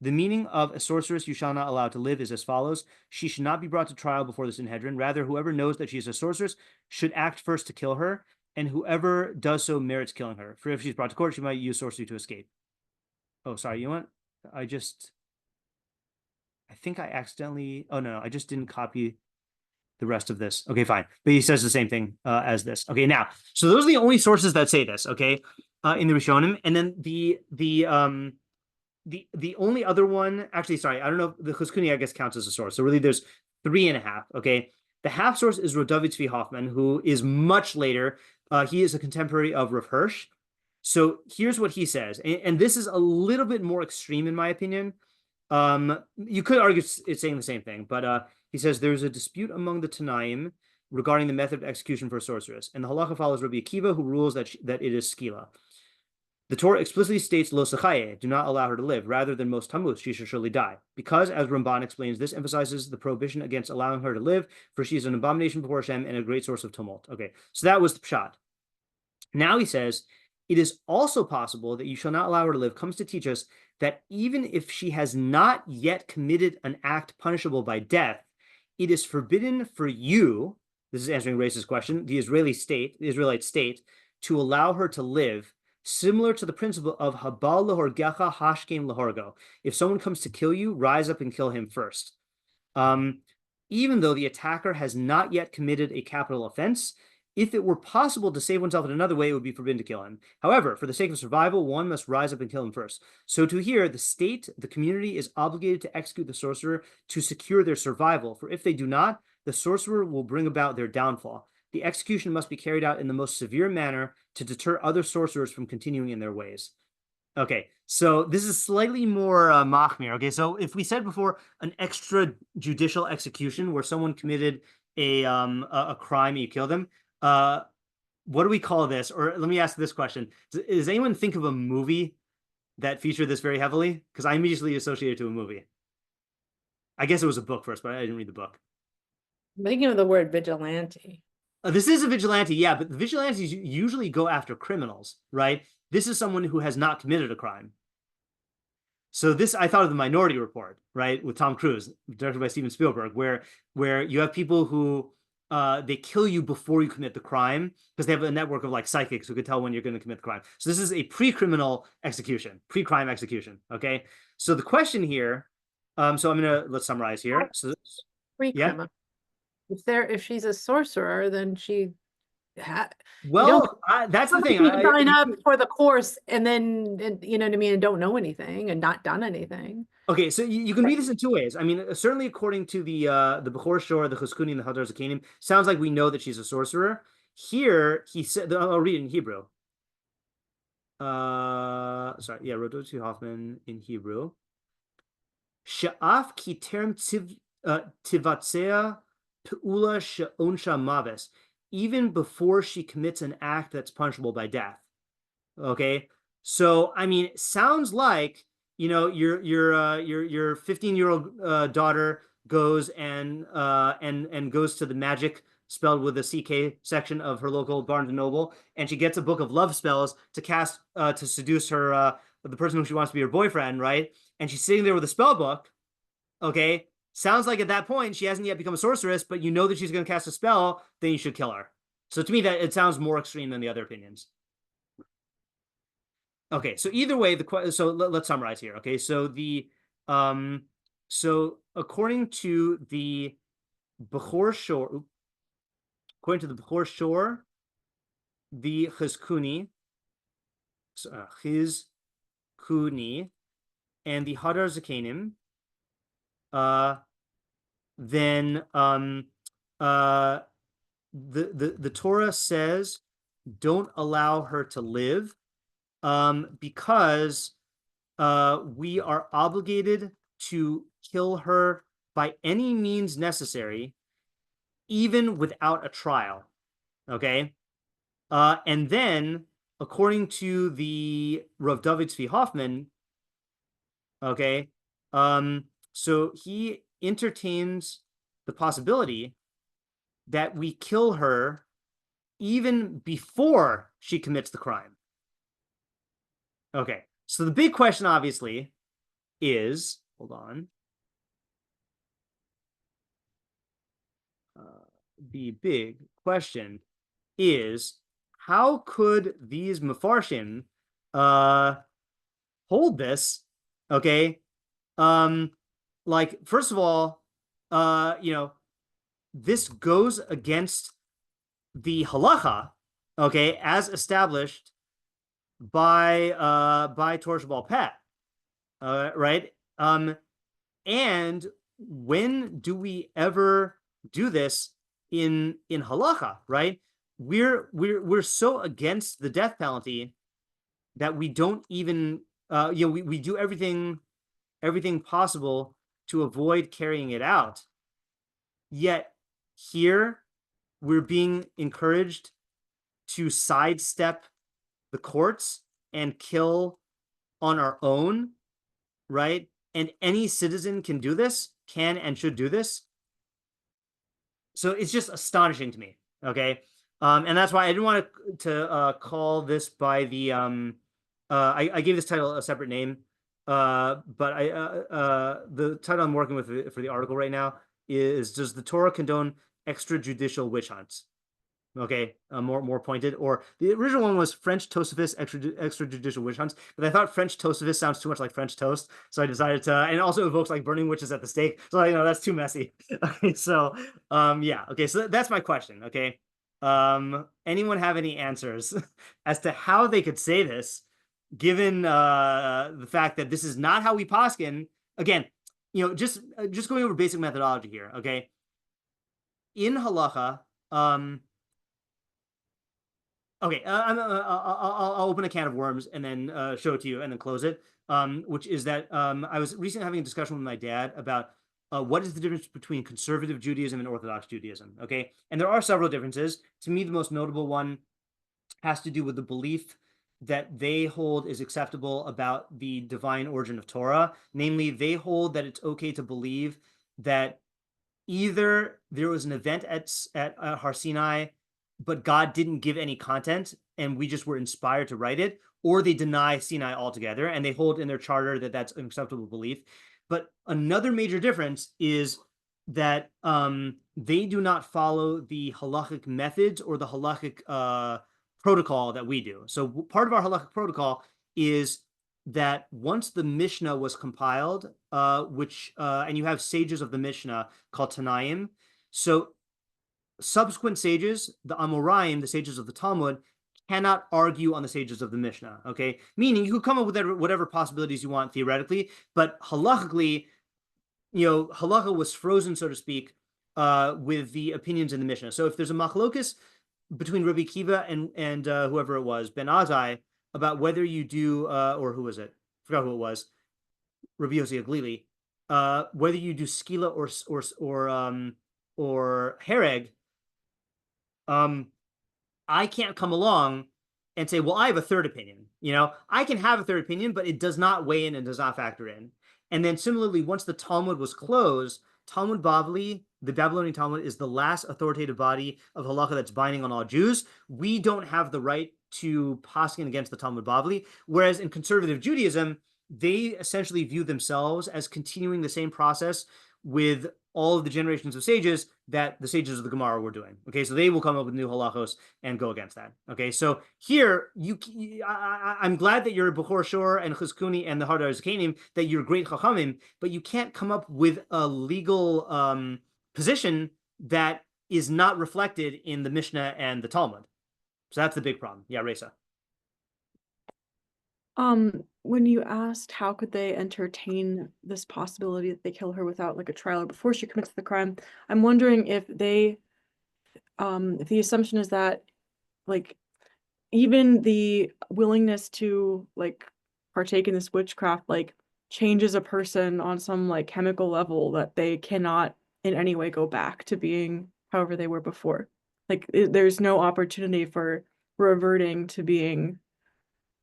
The meaning of a sorceress you shall not allow to live is as follows: she should not be brought to trial before the Sanhedrin. Rather, whoever knows that she is a sorceress should act first to kill her, and whoever does so merits killing her. For if she's brought to court, she might use sorcery to escape. Oh, sorry, you know what? I think I accidentally. Oh no, I just didn't copy the rest of this. Okay, fine. But he says the same thing as this. Okay, now, so those are the only sources that say this, okay, in the Rishonim. And then the only other one, actually, sorry, I don't know, the Chazkuni, I guess, counts as a source. So really there's 3.5, okay? The half source is David Tzvi Hoffman, who is much later. He is a contemporary of Rav Hirsch. So here's what he says, and this is a little bit more extreme in my opinion. You could argue it's saying the same thing, but he says there's a dispute among the Tanaim regarding the method of execution for a sorceress, and the halacha follows Rabbi Akiva, who rules that it is skila. The Torah explicitly states lo sechaye, do not allow her to live, rather than most tamuth, she should surely die. Because, as Ramban explains, this emphasizes the prohibition against allowing her to live, for she is an abomination before Hashem and a great source of tumult. Okay, so that was the pshat. Now he says, it is also possible that you shall not allow her to live comes to teach us that even if she has not yet committed an act punishable by death, it is forbidden for you, this is answering Race's question, the Israelite state, to allow her to live, similar to the principle of habal lehorgecha hashkem lehorgo. If someone comes to kill you, rise up and kill him first. Even though the attacker has not yet committed a capital offense, if it were possible to save oneself in another way, it would be forbidden to kill him. However, for the sake of survival, one must rise up and kill him first. So to here, the state, the community is obligated to execute the sorcerer to secure their survival. For if they do not, the sorcerer will bring about their downfall. The execution must be carried out in the most severe manner to deter other sorcerers from continuing in their ways. Okay, so this is slightly more machmir. Okay, so if we said before an extrajudicial execution where someone committed a crime and you kill them, what do we call this? Or let me ask this question. Does anyone think of a movie that featured this very heavily? Because I immediately associated it to a movie. I guess it was a book first, but I didn't read the book. I'm thinking of the word vigilante. This is a vigilante, yeah, but the vigilantes usually go after criminals, right? This is someone who has not committed a crime. So this, I thought of the Minority Report, right, with Tom Cruise, directed by Steven Spielberg, where you have people who they kill you before you commit the crime because they have a network of like psychics who could tell when you're going to commit the crime. So this is a pre-criminal execution, pre-crime execution. Okay. So the question here, let's summarize here. So Pre-criminal. Yeah. If she's a sorcerer, then she. That's the thing. Sign up for the course and then you know what I mean, and don't know anything and not done anything. Okay, so you can read this in two ways. I mean, certainly according to the Bekor Shor, the Chazkuni, and the Hadar Zakanim, sounds like we know that she's a sorcerer. Here, he said, I'll read it in Hebrew. Rodotzi Hoffman in Hebrew. Sha'af ki term tivatzea pe'ula she'onsha maves. Even before she commits an act that's punishable by death. Okay, so I mean, it sounds like your 15-year-old daughter goes and goes to the magic spelled with a CK section of her local Barnes and Noble, and she gets a book of love spells to cast to seduce her the person who she wants to be her boyfriend, right? And she's sitting there with a spell book. Okay. Sounds like at that point, she hasn't yet become a sorceress, but you know that she's going to cast a spell, then you should kill her. So to me, that it sounds more extreme than the other opinions. Okay, so either way, let's summarize here. Okay, so the So according to the Bekor Shor, the Chazkuni, and the Hadar Zakanim, then the Torah says don't allow her to live, because we are obligated to kill her by any means necessary, even without a trial. Okay, and then according to the Rav David Tzvi Hofman, okay, so he entertains the possibility that we kill her even before she commits the crime. Okay, so the big question obviously is, hold on. The big question is, how could these meforshim hold this? Okay, like, first of all, this goes against the halacha, okay, as established by Torah Sheba'al Peh, right? And when do we ever do this in halacha, right? We're so against the death penalty that we don't even we do everything possible to avoid carrying it out. Yet here we're being encouraged to sidestep the courts and kill on our own, right? And any citizen can do this, can and should do this. So it's just astonishing to me, okay? And that's why I didn't want to call this by the I gave this title a separate name, but the title I'm working with for the article right now is, does the Torah condone extrajudicial witch hunts? Okay, more pointed. Or the original one was French Tosafist extrajudicial witch hunts, but I thought French Tosafist sounds too much like French toast, so I decided to, and it also evokes like burning witches at the stake, so that's too messy. Okay, so yeah, okay, so that's my question. Okay, anyone have any answers as to how they could say this, given the fact that this is not how we paskin? Again, just going over basic methodology here. Okay, in halacha, okay, I'll open a can of worms and then show it to you and then close it, which is that I was recently having a discussion with my dad about what is the difference between conservative Judaism and Orthodox Judaism, okay? And there are several differences. To me, the most notable one has to do with the belief that they hold is acceptable about the divine origin of Torah. Namely, they hold that it's okay to believe that either there was an event at Har Sinai, but God didn't give any content and we just were inspired to write it, or they deny Sinai altogether and they hold in their charter that that's an acceptable belief. But another major difference is that they do not follow the halachic methods or the halachic protocol that we do. So part of our halachic protocol is that once the Mishnah was compiled, and you have sages of the Mishnah called Tanaim, so subsequent sages, the Amoraim, the sages of the Talmud, cannot argue on the sages of the Mishnah, okay? Meaning you could come up with whatever possibilities you want theoretically, but halachically, halacha was frozen, so to speak, with the opinions in the Mishnah. So if there's a machlokes between Rabbi Kiva and whoever it was, Ben Azai, about whether you do, or who was it? I forgot who it was, Rabbi Yossi Aglili, whether you do skila or hereg, I can't come along and say, well, I have a third opinion. I can have a third opinion, but it does not weigh in and does not factor in. And then similarly, once the Talmud was closed, Talmud Bavli, the Babylonian Talmud, is the last authoritative body of halakha that's binding on all Jews. We don't have the right to paskin against the Talmud Bavli, whereas in conservative Judaism, they essentially view themselves as continuing the same process with all of the generations of sages that the sages of the Gemara were doing. Okay, so they will come up with new halachos and go against that. Okay, so here I'm glad that you're Bekor Shor and Chazkuni and the Hardar Zakanim, that you're great chachamim, but you can't come up with a legal position that is not reflected in the Mishnah and the Talmud. So that's the big problem. Yeah, Reza. When you asked how could they entertain this possibility that they kill her without like a trial or before she commits the crime, I'm wondering if they, if the assumption is that like even the willingness to like partake in this witchcraft like changes a person on some like chemical level that they cannot in any way go back to being however they were before. Like there's no opportunity for reverting to being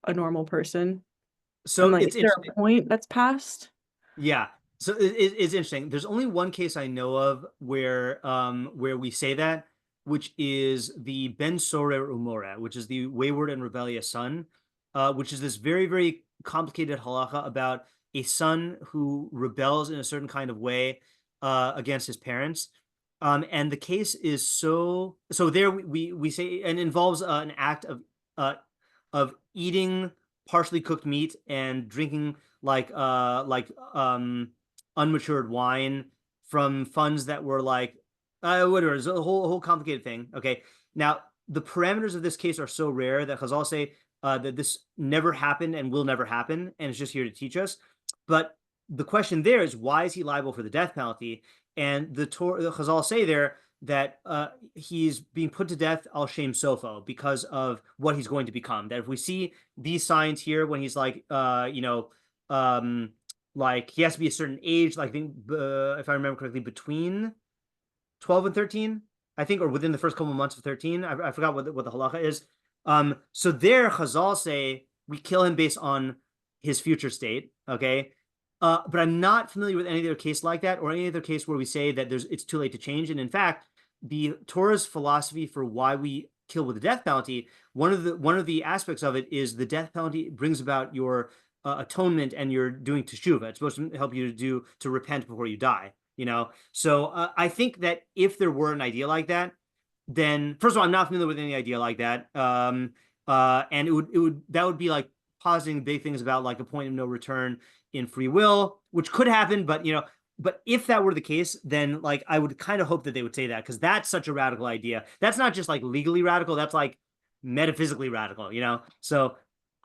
a normal person. So and, like, it's is there a point that's passed? Yeah. So it's interesting. There's only one case I know of where we say that, which is the Ben Sorer Umora, which is the wayward and rebellious son, which is this very, very complicated halacha about a son who rebels in a certain kind of way against his parents. And the case is so there we say, and involves an act of eating partially cooked meat and drinking like unmatured wine from funds that were like whatever. It's a whole complicated thing. Okay, now the parameters of this case are so rare that Chazal say that this never happened and will never happen, and it's just here to teach us. But the question there is, why is he liable for the death penalty? And the Chazal say there that he's being put to death al shem sofo, because of what he's going to become. That if we see these signs here when he's like like he has to be a certain age, like if I remember correctly, between 12 and 13, I think, or within the first couple of months of 13. I forgot what the halacha is. So there Chazal say we kill him based on his future state. Okay. But I'm not familiar with any other case like that, or any other case where we say that it's too late to change. And in fact, the Torah's philosophy for why we kill with the death penalty, one of the aspects of it is the death penalty brings about your atonement, and you're doing teshuvah. It's supposed to help you to repent before you die. So I think that if there were an idea like that, then first of all, I'm not familiar with any idea like that, and that would be like positing big things about like a point of no return in free will, which could happen, but if that were the case, then like I would kind of hope that they would say that, because that's such a radical idea. That's not just like legally radical, that's like metaphysically radical, So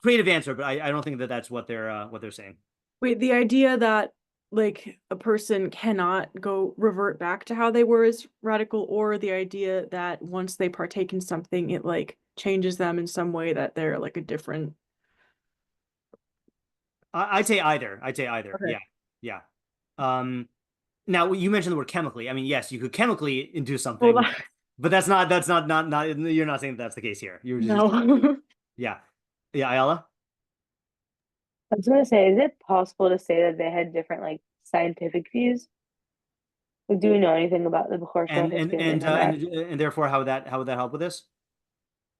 creative answer, but I don't think that that's what they're saying. Wait, the idea that like a person cannot revert back to how they were is radical, or the idea that once they partake in something, it like changes them in some way that they're like a different. I'd say either. Okay. Yeah. Now you mentioned the word chemically. I mean, yes, you could chemically induce something, but that's not. You're not saying that's the case here. You're just, No. Yeah. Ayala. I was gonna say, is it possible to say that they had different like scientific views? Like, do we know anything about the Bekor and therefore how would that help with this?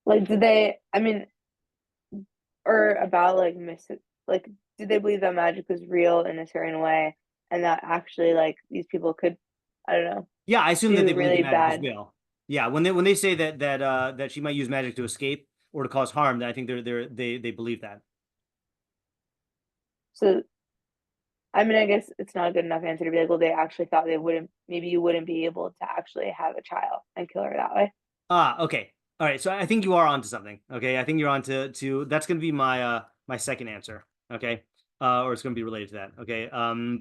Like, did they? I mean, or about like did they believe that magic was real in a certain way, and that actually like these people could, I don't know. Yeah, I assume that they really believe magic was real. Yeah, when they say that she might use magic to escape or to cause harm, then I think they believe that. So, I mean, I guess it's not a good enough answer to be like, well, they actually thought maybe you wouldn't be able to actually have a child and kill her that way. Okay. All right. So I think you are onto something. Okay. I think you're onto that's going to be my my second answer. Okay. Or it's going to be related to that. Okay.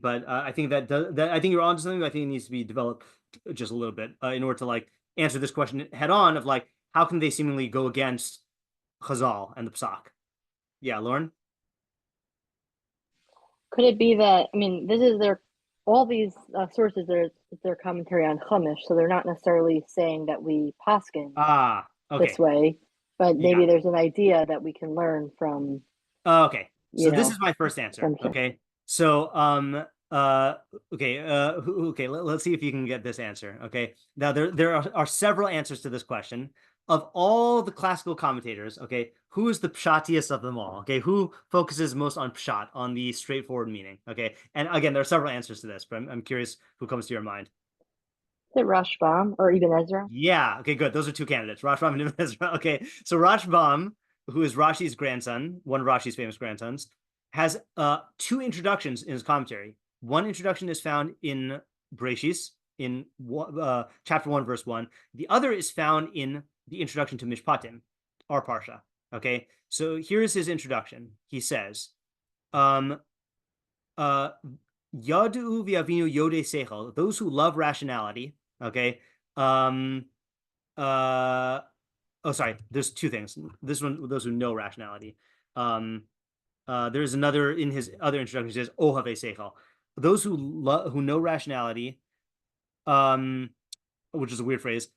But I think that I think you're onto something. I think it needs to be developed just a little bit in order to like answer this question head on of like, how can they seemingly go against Chazal and the pasuk? Yeah, Lauren. Could it be that, I mean, this is all these sources, their commentary on Chumash, so they're not necessarily saying that we paskin this way, but maybe there's an idea that we can learn from. Okay, so this is my first answer. Okay, so let's see if you can get this answer. Okay, now there are several answers to this question. of all the classical commentators, okay, who is the pshatiest of them all? Okay, who focuses most on pshat, on the straightforward meaning? Okay, and again, there are several answers to this, but I'm curious who comes to your mind. Is it Rashbam or Ibn Ezra? Yeah, okay, good. Those are two candidates, Rashbam and Ibn Ezra. Okay, so Rashbam, who is Rashi's grandson, one of Rashi's famous grandsons, has two introductions in his commentary. One introduction is found in Bereshis, in chapter 1, verse 1. The other is found in the introduction to Mishpatim, our parsha. Okay, so here is his introduction. He says, Yadu v'avinu yodei seichel, those who love rationality. Okay. Oh, sorry. There's two things. This one, those who know rationality. There's another in his other introduction. He says, "Ohave seichel," those who know rationality. Which is a weird phrase.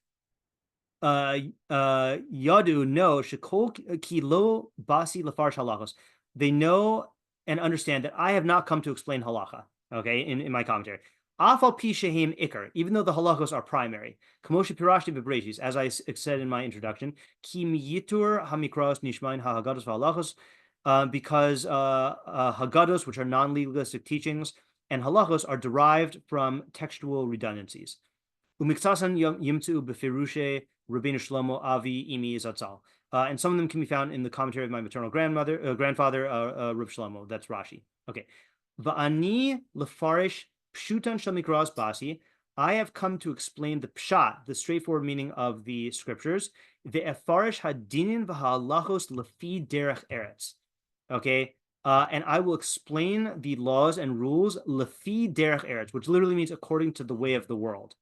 Yadu know shekol ki lo basi lefarsh halachos. They know and understand that I have not come to explain halacha. Okay, in my commentary. Afal pi shehim ikar, even though the halachos are primary. Kamoshi pirashti v'breshis, as I said in my introduction, ki miyitur hamikros nishmain hahagados v'halachos, because haggados, which are non-legalistic teachings, and halachos are derived from textual redundancies. Umiktasan yimtzu b'firushe Rabbeinu Shlomo Avi Imi Zatzal, and some of them can be found in the commentary of my maternal grandfather, Reb Shlomo. That's Rashi. Okay, va'ani lefarish pshutan shel mikras basi. I have come to explain the pshat, the straightforward meaning of the scriptures. Ve'efarish hadinin v'halachos lefi derech eretz. Okay, and I will explain the laws and rules lefi derech eretz, which literally means according to the way of the world.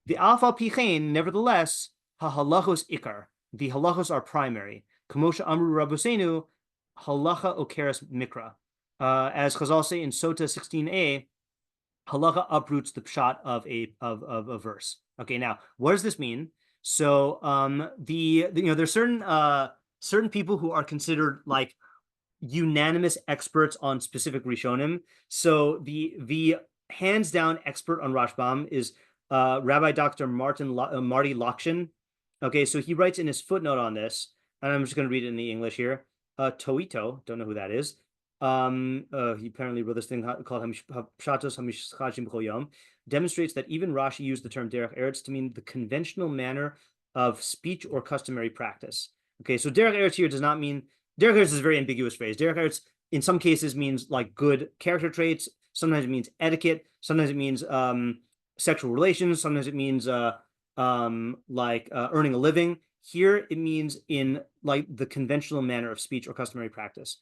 The alpha pichein, nevertheless, ha-halachos ikar. The halachos are primary. Kamosha amru rabusenu, halacha okeres mikra. As Chazal say in Sota 16a, halacha uproots the pshat of a verse. Okay, now what does this mean? So there's certain people who are considered like unanimous experts on specific rishonim. So the hands down expert on Rashbam is Rabbi Dr. Marty Lokshin. Okay, so he writes in his footnote on this, and I'm just going to read it in the English here. Toito, don't know who that is. He apparently wrote this thing called Pshatos HaMishchashim B'chol Yom, demonstrates that even Rashi used the term derech eretz to mean the conventional manner of speech or customary practice. Okay, so derech eretz here does not mean, derech eretz is a very ambiguous phrase. Derech eretz in some cases means like good character traits. Sometimes it means etiquette. Sometimes it means sexual relations. Sometimes it means earning a living. Here it means in like the conventional manner of speech or customary practice.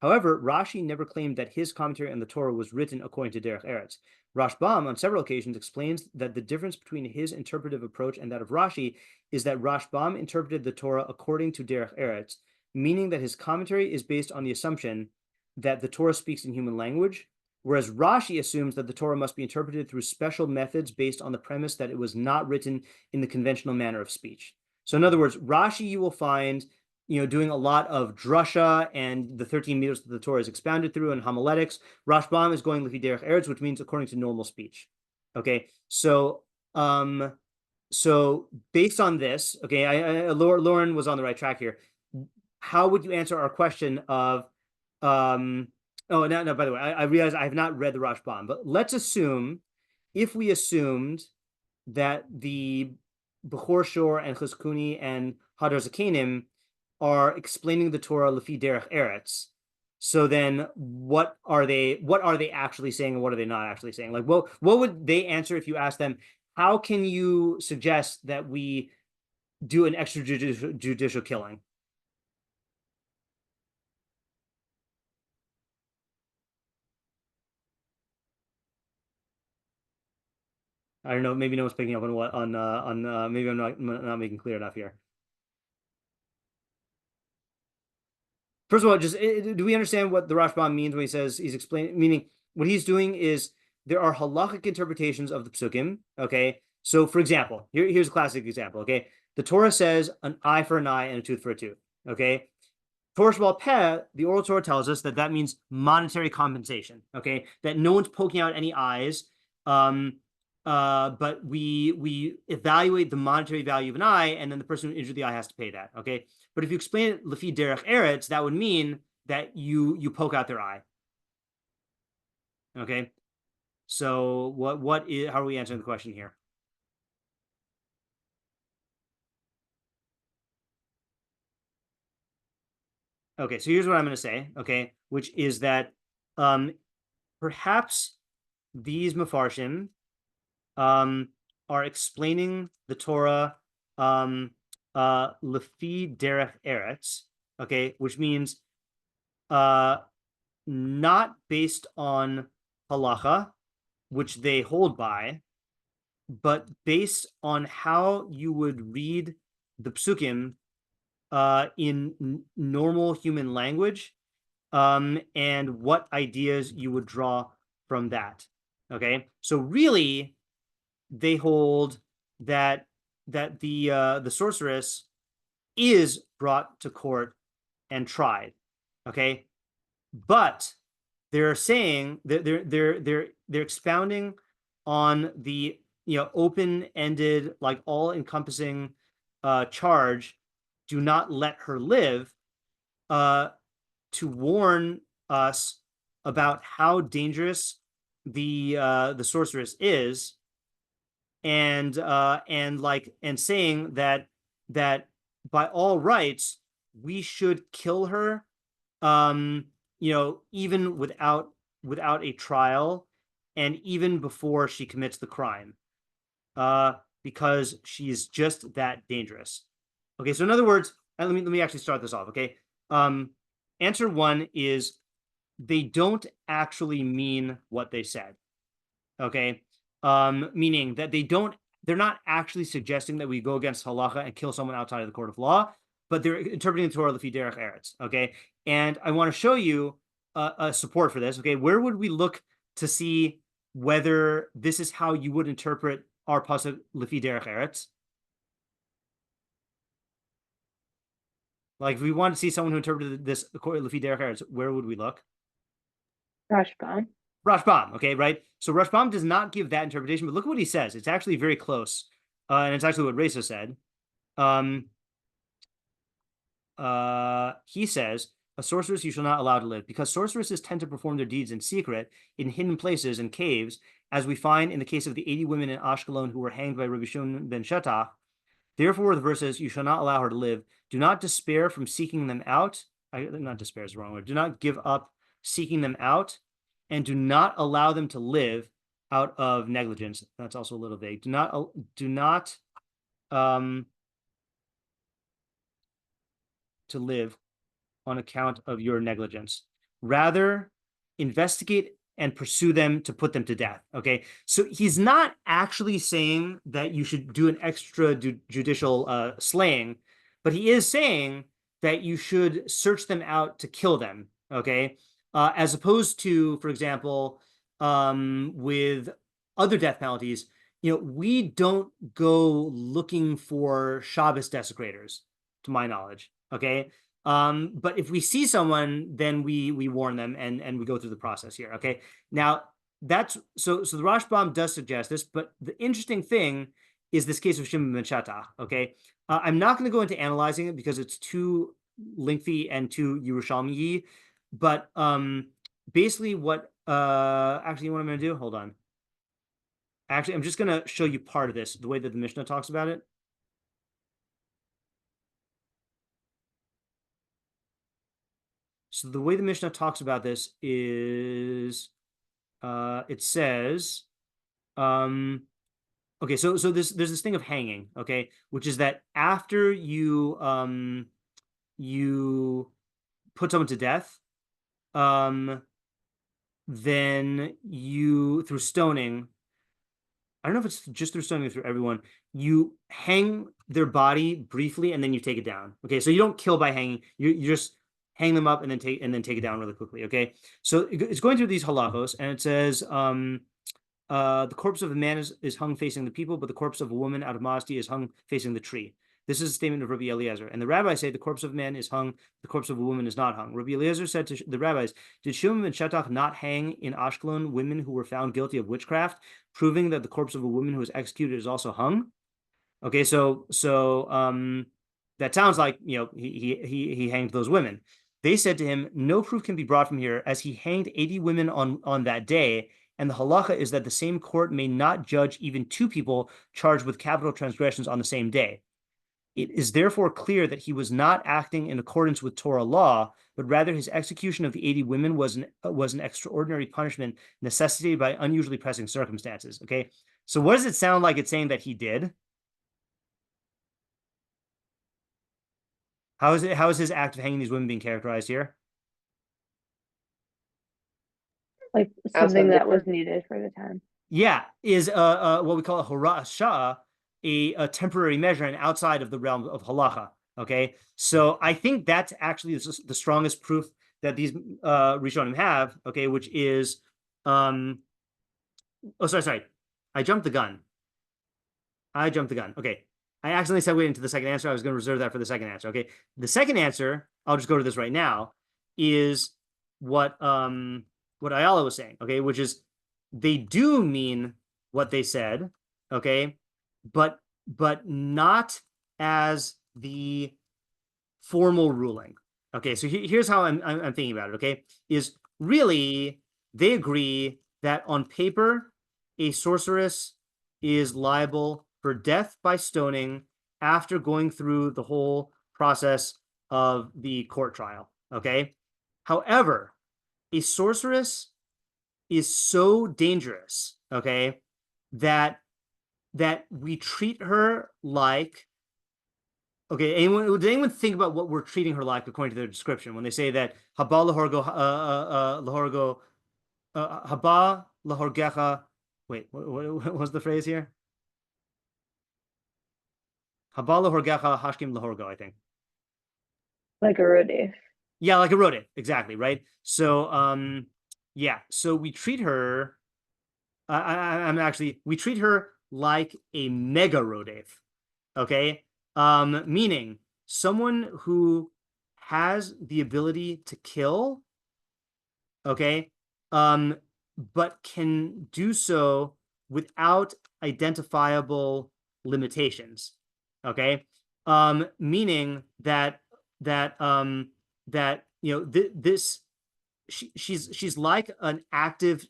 However, Rashi never claimed that his commentary on the Torah was written according to derech eretz. Rashbam on several occasions explains that the difference between his interpretive approach and that of Rashi is that Rashbam interpreted the Torah according to derech eretz, meaning that his commentary is based on the assumption that the Torah speaks in human language, whereas Rashi assumes that the Torah must be interpreted through special methods based on the premise that it was not written in the conventional manner of speech. So in other words, Rashi you will find doing a lot of drasha and the 13 meters that the Torah is expounded through and homiletics. Rashbam is going lefi derech eretz, which means according to normal speech. Okay, so based on this, okay, Lauren was on the right track here. How would you answer our question of oh, no, by the way, I realize I have not read the Rashbam, but let's assume, if we assumed that the Bekor Shor and Chazkuni and Hadar Zakanim are explaining the Torah lefi derech eretz, so then what are they actually saying and what are they not actually saying? Like, what would they answer if you asked them, how can you suggest that we do an extrajudicial killing? I don't know. Maybe no one's picking up on what maybe I'm not making clear enough here. First of all, just do we understand what the Rashbam means when he says he's explaining? Meaning, what he's doing is there are halachic interpretations of the psukim. Okay, so for example, here's a classic example. Okay, the Torah says an eye for an eye and a tooth for a tooth. Okay, Torah Sheba'al Peh, the oral Torah tells us that means monetary compensation. Okay, that no one's poking out any eyes. but we evaluate the monetary value of an eye, and then the person who injured the eye has to pay that. Okay, but if you explain it lefi derech eretz, that would mean that you poke out their eye. Okay, so what is, how are we answering the question here? Okay, so here's what I'm going to say, okay, which is that perhaps these meforshim are explaining the Torah lefi derech eretz, okay, which means not based on halacha, which they hold by, but based on how you would read the psukim in normal human language, and what ideas you would draw from that. Okay, so really, they hold that the sorceress is brought to court and tried. Okay, but they're saying that they're expounding on the open-ended, like all-encompassing charge, do not let her live, to warn us about how dangerous the sorceress is, and saying that by all rights we should kill her, even without a trial, and even before she commits the crime, because she's just that dangerous. Okay, so in other words, let me actually start this off. Okay, answer one is they don't actually mean what they said. Okay, meaning that they're not actually suggesting that we go against halacha and kill someone outside of the court of law, but they're interpreting the Torah lefi derech eretz. Okay, and I want to show you a support for this. Okay, where would we look to see whether this is how you would interpret our pasuk lefi derech eretz? Like, if we want to see someone who interpreted this lefi derech eretz, where would we look? Rashbam. Rashbam, okay, right? So Rashbam does not give that interpretation, but look at what he says. It's actually very close, and it's actually what Reza said. He says, a sorceress you shall not allow to live, because sorceresses tend to perform their deeds in secret, in hidden places and caves, as we find in the case of the 80 women in Ashkelon who were hanged by Rabbi Shimon ben Shattach. Therefore, the verse says, you shall not allow her to live. Do not despair from seeking them out. Not despair is the wrong word. Do not give up seeking them out, and do not allow them to live out of negligence. That's also a little vague. Do not to live on account of your negligence. Rather, investigate and pursue them to put them to death. Okay, so he's not actually saying that you should do an extrajudicial slaying, but he is saying that you should search them out to kill them. Okay, as opposed to, for example, with other death penalties, we don't go looking for Shabbos desecrators, to my knowledge. Okay, but if we see someone, then we warn them and we go through the process here. Okay, now that's so the Rashbam does suggest this, but the interesting thing is this case of Shimon ben Shattach. Okay, I'm not going to go into analyzing it because it's too lengthy and too Yerushalmi, but basically what actually what I'm going to do, hold on, actually I'm just going to show you part of this, the way that the Mishnah talks about it. So the way the Mishnah talks about this is, it says, okay, so there's this thing of hanging, okay, which is that after you you put someone to death, then you, through stoning, I don't know if it's just through stoning or through everyone, you hang their body briefly and then you take it down. Okay, so you don't kill by hanging, you just hang them up and then take it down really quickly. Okay, so it's going through these halachos, and it says the corpse of a man is hung facing the people, but the corpse of a woman out of modesty is hung facing the tree. This is a statement of Rabbi Eliezer. And the rabbis say the corpse of a man is hung, the corpse of a woman is not hung. Rabbi Eliezer said to the rabbis, did Shimon and Shetach not hang in Ashkelon women who were found guilty of witchcraft, proving that the corpse of a woman who was executed is also hung? Okay, so that sounds like, he hanged those women. They said to him, no proof can be brought from here, as he hanged 80 women on that day, and the halacha is that the same court may not judge even 2 people charged with capital transgressions on the same day. It is therefore clear that he was not acting in accordance with Torah law, but rather his execution of the 80 women was an extraordinary punishment necessitated by unusually pressing circumstances. Okay, so what does it sound like it's saying that he did? How is his act of hanging these women being characterized here? Like something that was needed for the time. Yeah, is what we call a hora shah, a temporary measure and outside of the realm of halacha. Okay, so I think that's actually the strongest proof that these Rishonim have. Okay, which is sorry, I jumped the gun. Okay, I accidentally segued into the second answer. I was going to reserve that for the second answer. Okay, the second answer, I'll just go to this right now, is what Ayala was saying. Okay, which is they do mean what they said. Okay, but not as the formal ruling. Okay, so here's how I'm thinking about it. Okay, is really they agree that on paper a sorceress is liable for death by stoning after going through the whole process of the court trial. Okay, however, a sorceress is so dangerous. Okay, that we treat her like, okay, did anyone think about what we're treating her like according to their description when they say that haba lahorgecha? Wait, what was the phrase here? Haba lahorgecha hashkim lahorgo, I think. Like a rodef. Yeah, like a rodef, exactly, right? So, yeah, so we treat her. We treat her like a mega rodef, okay? Meaning someone who has the ability to kill, okay, but can do so without identifiable limitations, okay? Meaning that she's like an active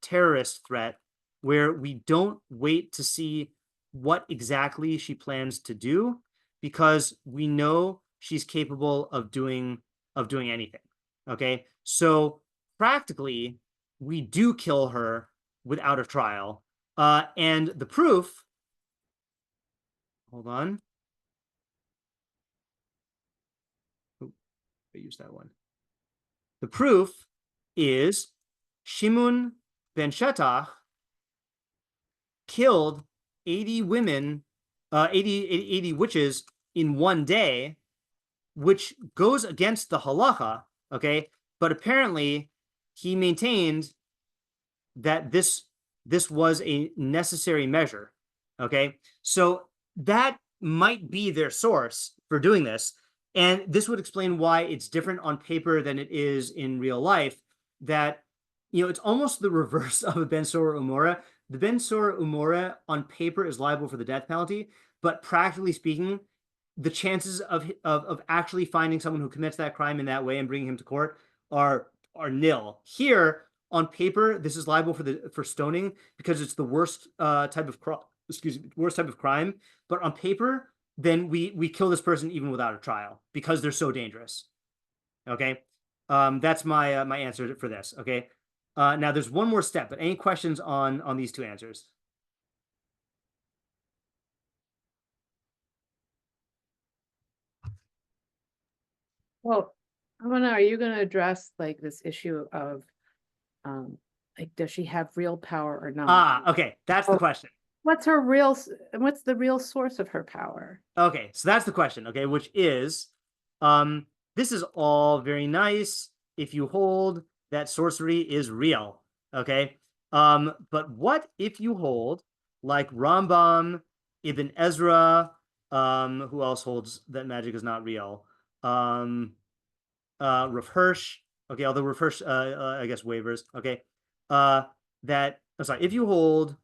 terrorist threat where we don't wait to see what exactly she plans to do because we know she's capable of doing anything. Okay, so practically we do kill her without a trial, and the proof, hold on, I used that one. The proof is Shimon ben Shetach killed 80 women, 80 witches in one day, which goes against the halacha, okay? But apparently he maintained that this was a necessary measure, okay? So that might be their source for doing this. And this would explain why it's different on paper than it is in real life, that, it's almost the reverse of a Ben Sora Umora. The Ben Sora Umora on paper is liable for the death penalty, but practically speaking, the chances of actually finding someone who commits that crime in that way and bringing him to court are nil. Here, on paper, this is liable for stoning because it's the worst type of crime. But on paper, then we kill this person even without a trial because they're so dangerous. Okay, that's my my answer for this. Okay, now there's one more step, but any questions on these two answers? Well, I want to know, are you going to address like this issue of like, does she have real power or not? Okay, that's the question. What's the real source of her power? Okay, so that's the question, okay, which is, this is all very nice if you hold that sorcery is real, okay? But what if you hold, like Rambam, Ibn Ezra, Who else holds that magic is not real? Rav Hirsch. Okay, although Rav Hirsch, I guess waivers. Okay, if you hold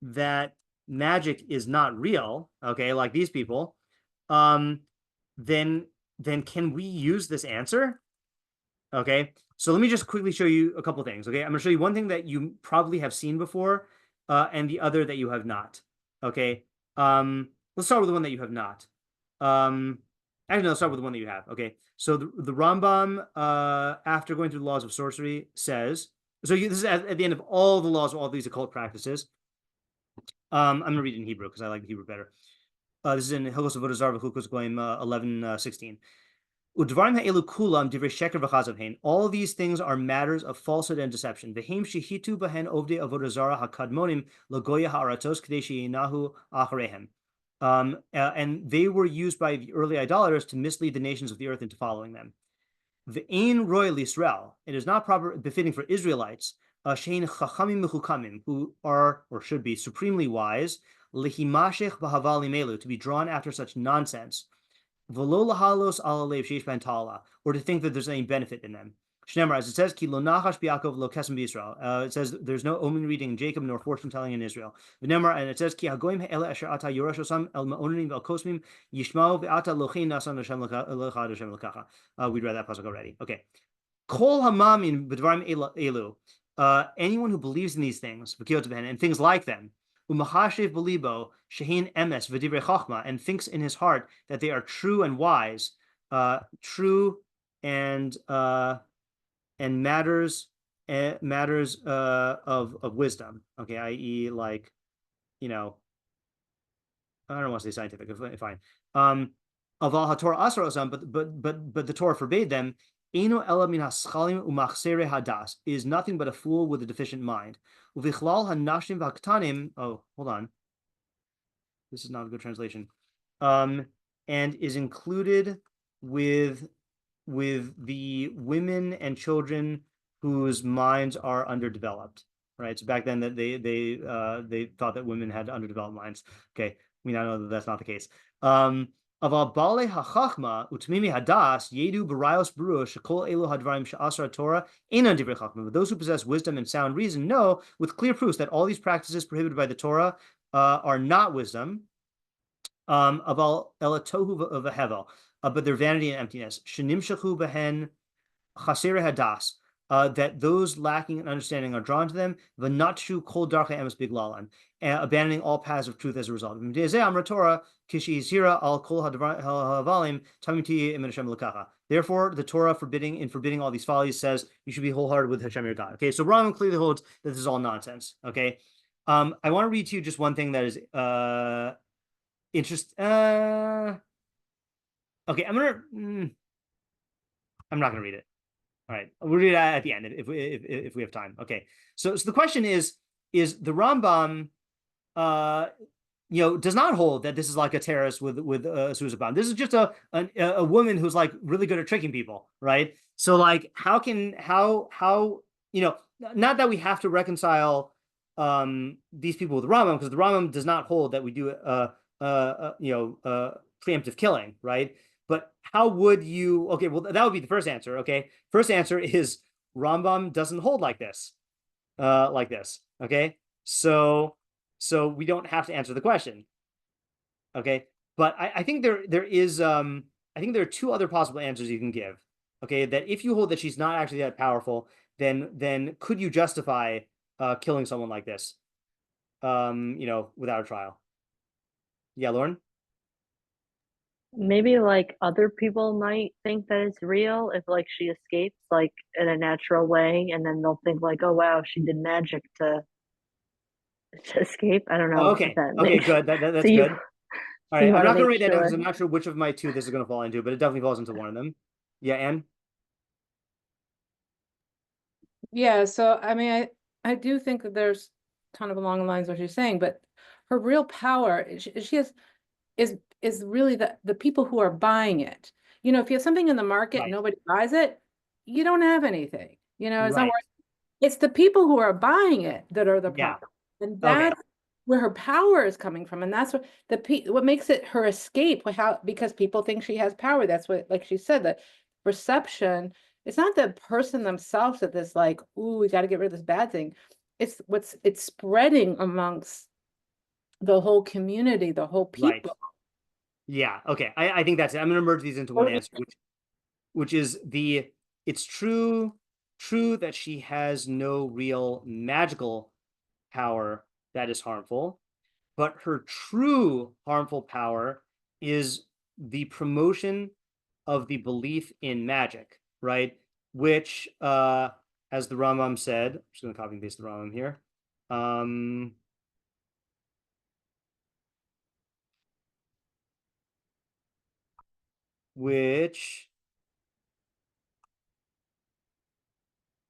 that magic is not real, okay, like these people, then can we use this answer? Okay, so let me just quickly show you a couple things. Okay, I'm going to show you one thing that you probably have seen before, and the other that you have not. Okay, let's start with the one that you have not. Actually, no, let's start with the one that you have. Okay, so the Rambam, after going through the laws of sorcery, says, this is at the end of all the laws of all these occult practices. I'm going to read it in Hebrew because I like the Hebrew better. This is in Hilchos Avodah Zarah v'Chukos Goyim 11:16. All these things are matters of falsehood and deception. And they were used by the early idolaters to mislead the nations of the earth into following them. It is not proper befitting for Israelites who are or should be supremely wise to be drawn after such nonsense. Or to think that there's any benefit in them. As it says, it says there's no omen reading in Jacob nor fortune telling in Israel. And it says, we'd read that pasuk already. Okay. Anyone who believes in these things and things like them, and thinks in his heart that they are true and wise, true and matters of wisdom. Okay, i.e., like, I don't want to say scientific. Fine. Of all Torah asar, but the Torah forbade them. Is nothing but a fool with a deficient mind. Oh, hold on. This is not a good translation. And is included with the women and children whose minds are underdeveloped. Right. So back then that they thought that women had underdeveloped minds. Okay, we now know that that's not the case. But those who possess wisdom and sound reason know with clear proofs that all these practices prohibited by the Torah are not wisdom, but their vanity and emptiness. That those lacking in understanding are drawn to them, abandoning all paths of truth as a result. Therefore, the Torah forbidding all these follies says you should be wholehearted with Hashem your God. Okay, so Rambam clearly holds that this is all nonsense. Okay, I want to read to you just one thing that is interesting. Okay, I'm not gonna read it. All right, we'll read it at the end if we have time. Okay, so the question is the Rambam, does not hold that this is like a terrorist with Susan. This is just a woman who's like really good at tricking people, right? So like, how not that we have to reconcile these people with the Rambam, because the Rambam does not hold that we do preemptive killing, right? But how would you? Okay, well, that would be the first answer. Okay, first answer is Rambam doesn't hold like this, Okay, so we don't have to answer the question. Okay, but I think there is I think there are two other possible answers you can give. Okay, that if you hold that she's not actually that powerful, then could you justify killing someone like this, without a trial? Yeah, Lauren. Maybe like other people might think that it's real if like she escapes like in a natural way, and then they'll think like, oh wow, she did magic to escape. I don't know. Okay, good. That's so good. All right, I'm not going to write that down because sure. I'm not sure which of my two this is going to fall into, but it definitely falls into one of them. Yeah, Anne? Yeah, so I mean, I do think that there's kind of along the lines of what you're saying, but her real power, she has is really the people who are buying it. If you have something in the market and nobody buys it, you don't have anything. It's not worth. It's the people who are buying it that are the problem. And where her power is coming from, and that's what makes it her escape. Because people think she has power. That's what, like she said, the perception. It's not the person themselves that is like, ooh, we got to get rid of this bad thing. It's spreading amongst the whole community, the whole people. Right. Yeah. Okay. I think that's it. I'm going to merge these into one answer, which is it's true that she has no real magical power that is harmful, but her true harmful power is the promotion of the belief in magic, right? Which, as the Rambam said, I'm just going to copy and paste the Rambam here. Which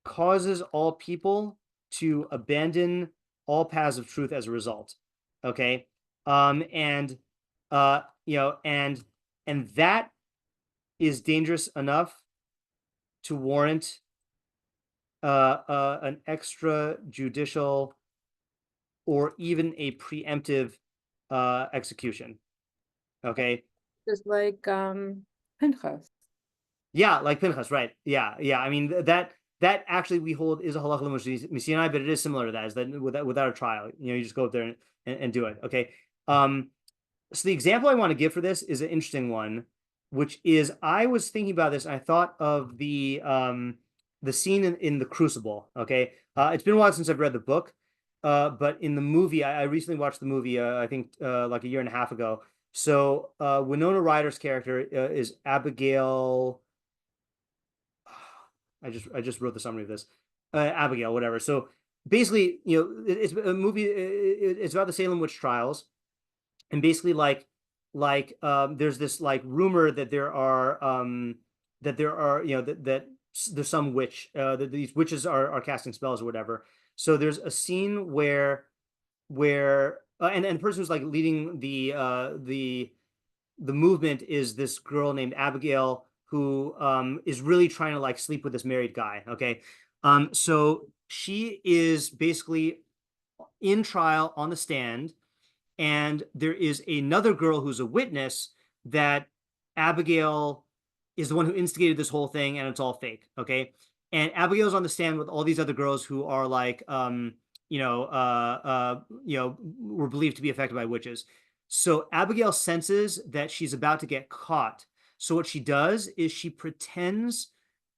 causes all people to abandon all paths of truth as a result. Okay. And that is dangerous enough to warrant an extrajudicial or even a preemptive execution. Okay. Just like Pinchas. Yeah, like Pinchas, right? Yeah. I mean that actually we hold is a halacha l'Sinai, but it is similar to that. Is that without a trial, you just go up there and do it. Okay. So the example I want to give for this is an interesting one, which is I was thinking about this and I thought of the scene in the Crucible. Okay, it's been a while since I've read the book, but in the movie, I recently watched the movie. I think like a year and a half ago. So Winona Ryder's character is Abigail. I just wrote the summary of this. Abigail, whatever. So basically, it's a movie. It's about the Salem witch trials, and basically, there's this like rumor that there are that there's some witch that these witches are casting spells or whatever. So there's a scene where and the person who's like leading the movement is this girl named Abigail who is really trying to like sleep with this married guy. Okay. So she is basically in trial on the stand, and there is another girl who's a witness that Abigail is the one who instigated this whole thing and it's all fake. Okay. And Abigail's on the stand with all these other girls who are like, were believed to be affected by witches. So Abigail senses that she's about to get caught. So what she does is she pretends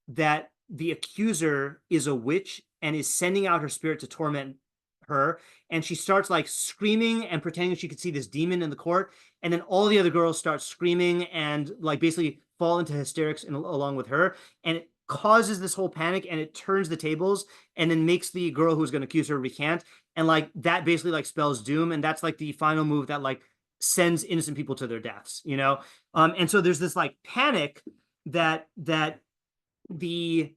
that the accuser is a witch and is sending out her spirit to torment her. And she starts like screaming and pretending she could see this demon in the court. And then all the other girls start screaming and like basically fall into hysterics along with her. And it causes this whole panic and it turns the tables and then makes the girl who's going to accuse her recant. And like that basically like spells doom. And that's like the final move that like sends innocent people to their deaths, and so there's this like panic that the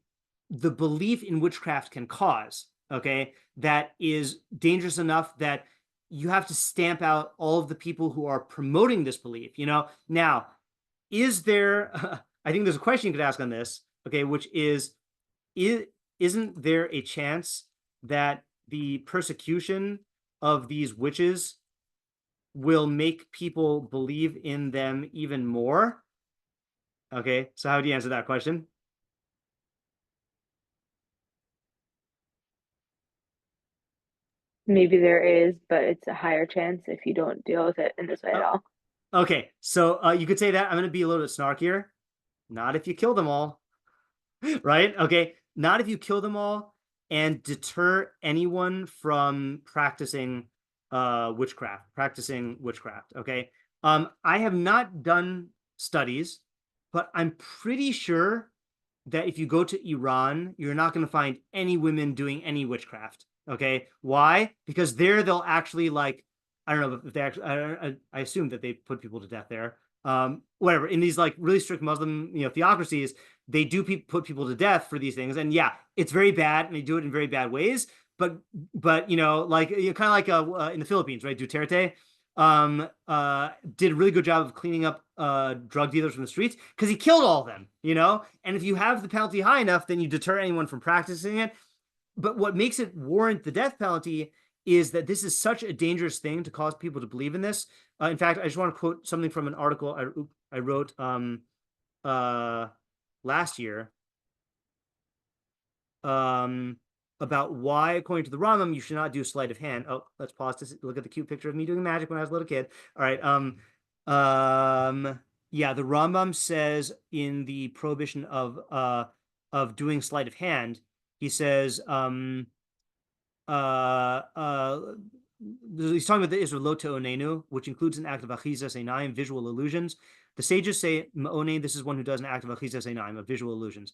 belief in witchcraft can cause, okay, that is dangerous enough that you have to stamp out all of the people who are promoting this belief. Now, is there I think there's a question you could ask on this, okay, which is isn't there a chance that the persecution of these witches will make people believe in them even more? Okay, so how do you answer that question? Maybe there is, but it's a higher chance if you don't deal with it in this way at all. Okay, so you could say that. I'm going to be a little bit snarkier. Not if you kill them all, right? Okay, not if you kill them all and deter anyone from practicing witchcraft. Okay. I have not done studies, but I'm pretty sure that if you go to Iran, you're not going to find any women doing any witchcraft. Okay. Why? Because there they'll actually like, I don't know if they actually, I assume that they put people to death there. Whatever, in these like really strict Muslim, theocracies, they do put people to death for these things. And yeah, it's very bad and they do it in very bad ways. But like kind of like in the Philippines, right? Duterte did a really good job of cleaning up drug dealers from the streets because he killed all of them, and if you have the penalty high enough, then you deter anyone from practicing it. But what makes it warrant the death penalty is that this is such a dangerous thing to cause people to believe in this. In fact, I just want to quote something from an article I wrote last year about why, according to the Rambam, you should not do sleight of hand. Oh, let's pause to look at the cute picture of me doing magic when I was a little kid. All right. Yeah, the Rambam says in the prohibition of doing sleight of hand, he says he's talking about the Israel lo te'onenu, which includes an act of achizas einayim, visual illusions. The sages say ma'onein, this is one who does an act of achizas einayim, of visual illusions.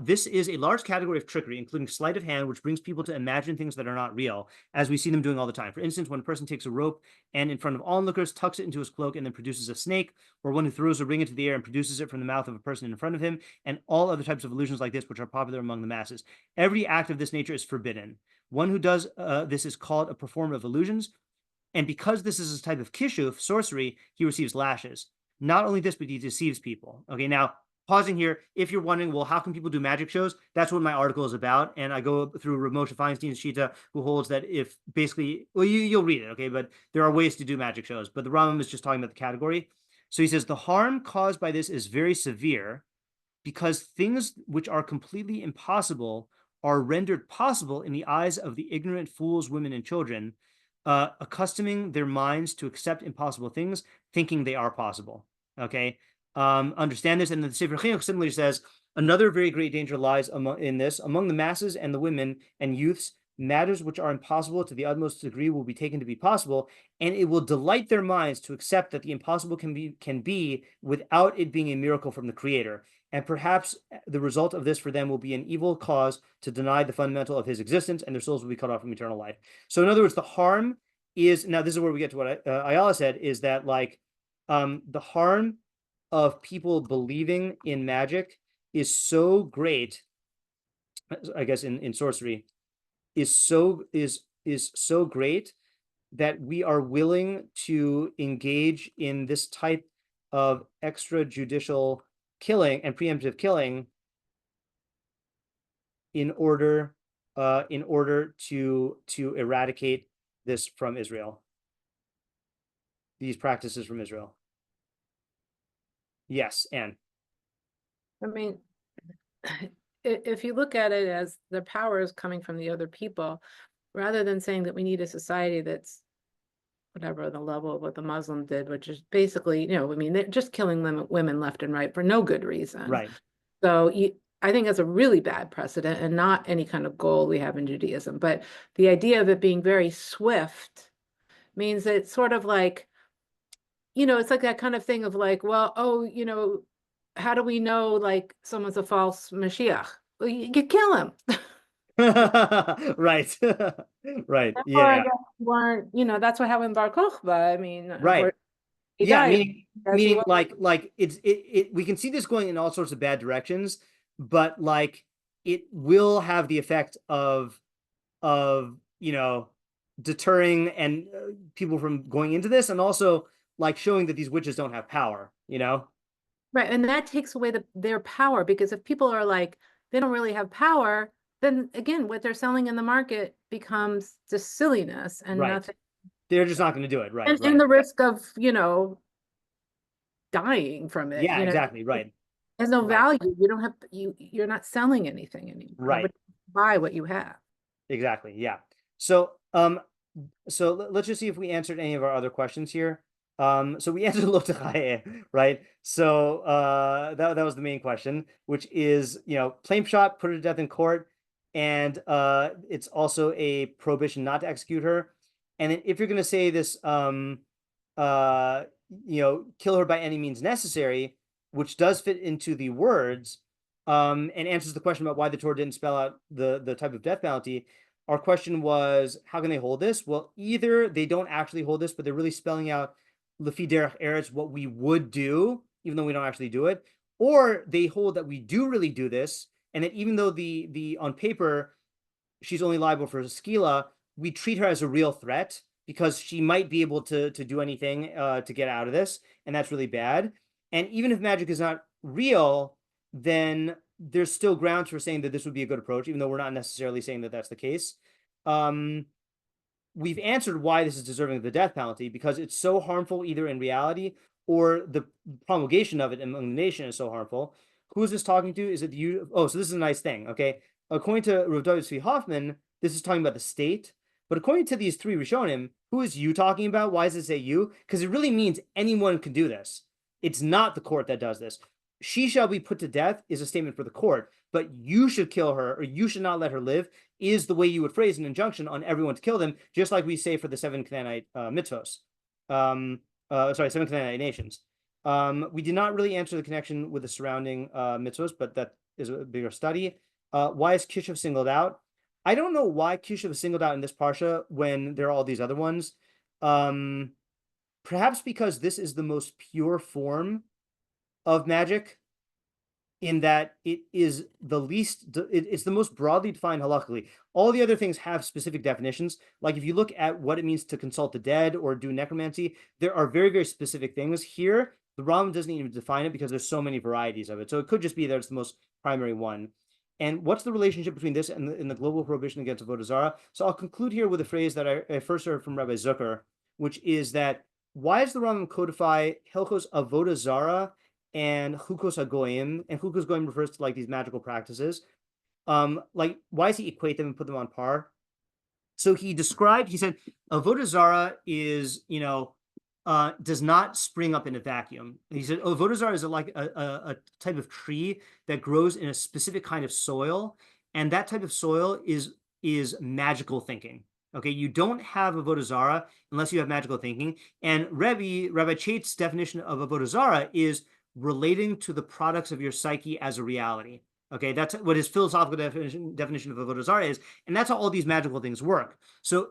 This is a large category of trickery, including sleight of hand, which brings people to imagine things that are not real, as we see them doing all the time. For instance, when a person takes a rope and in front of onlookers tucks it into his cloak and then produces a snake, or one who throws a ring into the air and produces it from the mouth of a person in front of him, and all other types of illusions like this, which are popular among the masses. Every act of this nature is forbidden. One who does this is called a performer of illusions, and because this is a type of kishuf, sorcery, he receives lashes. Not only this, but he deceives people. Okay, now, pausing here, if you're wondering, well, how can people do magic shows? That's what my article is about. And I go through Rav Moshe Feinstein's Shita, who holds that if basically, well, you'll read it, okay? But there are ways to do magic shows. But the Rambam is just talking about the category. So he says, the harm caused by this is very severe because things which are completely impossible are rendered possible in the eyes of the ignorant fools, women, and children, accustoming their minds to accept impossible things, thinking they are possible, okay? Understand this, and the Sefer Chinuch similarly says another very great danger lies among the masses and the women and youths. Matters which are impossible to the utmost degree will be taken to be possible, and it will delight their minds to accept that the impossible can be without it being a miracle from the Creator. And perhaps the result of this for them will be an evil cause to deny the fundamental of His existence, and their souls will be cut off from eternal life. So, in other words, the harm is, now this is where we get to what Ayala said, is that like the harm of people believing in magic is so great, I guess in sorcery, is so great that we are willing to engage in this type of extrajudicial killing and preemptive killing in order to eradicate this from Israel, these practices from Israel. Yes, Anne. I mean, if you look at it as the power is coming from the other people, rather than saying that we need a society that's whatever the level of what the Muslim did, which is basically, I mean, they're just killing women left and right for no good reason. Right. So I think that's a really bad precedent and not any kind of goal we have in Judaism. But the idea of it being very swift means that it's sort of like, it's like that kind of thing of like, well, how do we know like someone's a false Mashiach? Well, you kill him. Right. Right. Or Yeah. I guess weren't, that's what happened in Bar Kokhba. I mean, Right. he Yeah. died Meaning like we can see this going in all sorts of bad directions, but like it will have the effect of deterring and people from going into this, and also like showing that these witches don't have power, Right. And that takes away their power, because if people are like, they don't really have power, then again, what they're selling in the market becomes just silliness and right. nothing. They're just not going to do it. Right. And the risk of, dying from it. Yeah, exactly. Right. There's no value. You don't have, you're not selling anything anymore. Right. Buy what you have. Exactly. Yeah. So, let's just see if we answered any of our other questions here. So we answered lo techaye, right? So that was the main question, which is, plain shot, put her to death in court, and it's also a prohibition not to execute her. And then if you're going to say this, kill her by any means necessary, which does fit into the words, and answers the question about why the Torah didn't spell out the type of death penalty. Our question was, how can they hold this? Well, either they don't actually hold this, but they're really spelling out Lefi derech eretz, what we would do, even though we don't actually do it, or they hold that we do really do this, and that even though the on paper she's only liable for skila, we treat her as a real threat because she might be able to do anything to get out of this, and that's really bad. And even if magic is not real, then there's still grounds for saying that this would be a good approach, even though we're not necessarily saying that that's the case. we've answered why this is deserving of the death penalty, because it's so harmful either in reality or the promulgation of it among the nation is so harmful. Who is this talking to? Is it you? Oh, so this is a nice thing. Okay. According to Rav David Tzvi Hofmann, this is talking about the state. But according to these three Rishonim, who is you talking about? Why does it say you? Because it really means anyone can do this. It's not the court that does this. She shall be put to death is a statement for the court, but you should kill her, or you should not let her live, is the way you would phrase an injunction on everyone to kill them, just like we say for the 7 Canaanite mitzvos. Seven Canaanite nations. We did not really answer the connection with the surrounding mitzvos, but that is a bigger study. Why is Kishuv singled out? I don't know why Kishuv is singled out in this parsha when there are all these other ones. Perhaps because this is the most pure form of magic, in that it is the least, it's the most broadly defined halakhically. All the other things have specific definitions. Like if you look at what it means to consult the dead or do necromancy, there are very, very specific things. Here, the Rambam doesn't even define it because there's so many varieties of it. So it could just be that it's the most primary one. And what's the relationship between this and the global prohibition against avodah zarah? So I'll conclude here with a phrase that I first heard from Rabbi Zucker, which is that why does the Rambam codify Hilchos avodah zarah and Chukos HaGoyim? And Chukos HaGoyim refers to like these magical practices. Like why does he equate them and put them on par? So he said avodah zarah is, does not spring up in a vacuum. He said avodah zarah is like a type of tree that grows in a specific kind of soil, and that type of soil is magical thinking. Okay, you don't have avodah zarah unless you have magical thinking. And Rabbi Chait's definition of avodah zarah is relating to the products of your psyche as a reality. Okay, that's what his philosophical definition of avodah zarah is, and that's how all these magical things work. So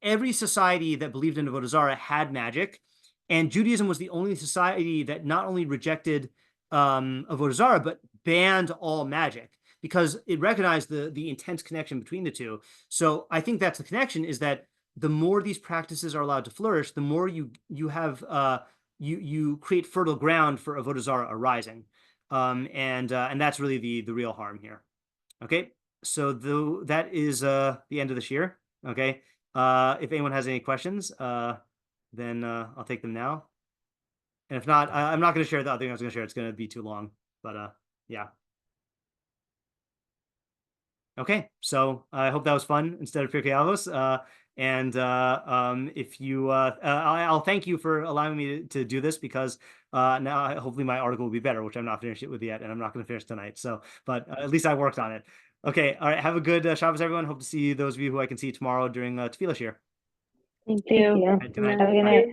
every society that believed in avodah zarah had magic, and Judaism was the only society that not only rejected avodah zarah but banned all magic, because it recognized the intense connection between the two. So I think that's the connection, is that the more these practices are allowed to flourish, the more you have you create fertile ground for avodah zarah arising, and that's really the real harm here. Okay, so that is the end of the shiur. Okay, if anyone has any questions, then I'll take them now. And if not, I'm not going to share the other thing I was going to share. It's going to be too long. But yeah. Okay, so I hope that was fun instead of Pirkei Avos. If you, I'll thank you for allowing me to do this, because now hopefully my article will be better, which I'm not finished with yet, and I'm not going to finish tonight. So, but at least I worked on it. Okay, all right. Have a good Shabbos, everyone. Hope to see those of you who I can see tomorrow during Tefillah shiur. Thank you. Right, Have a good night.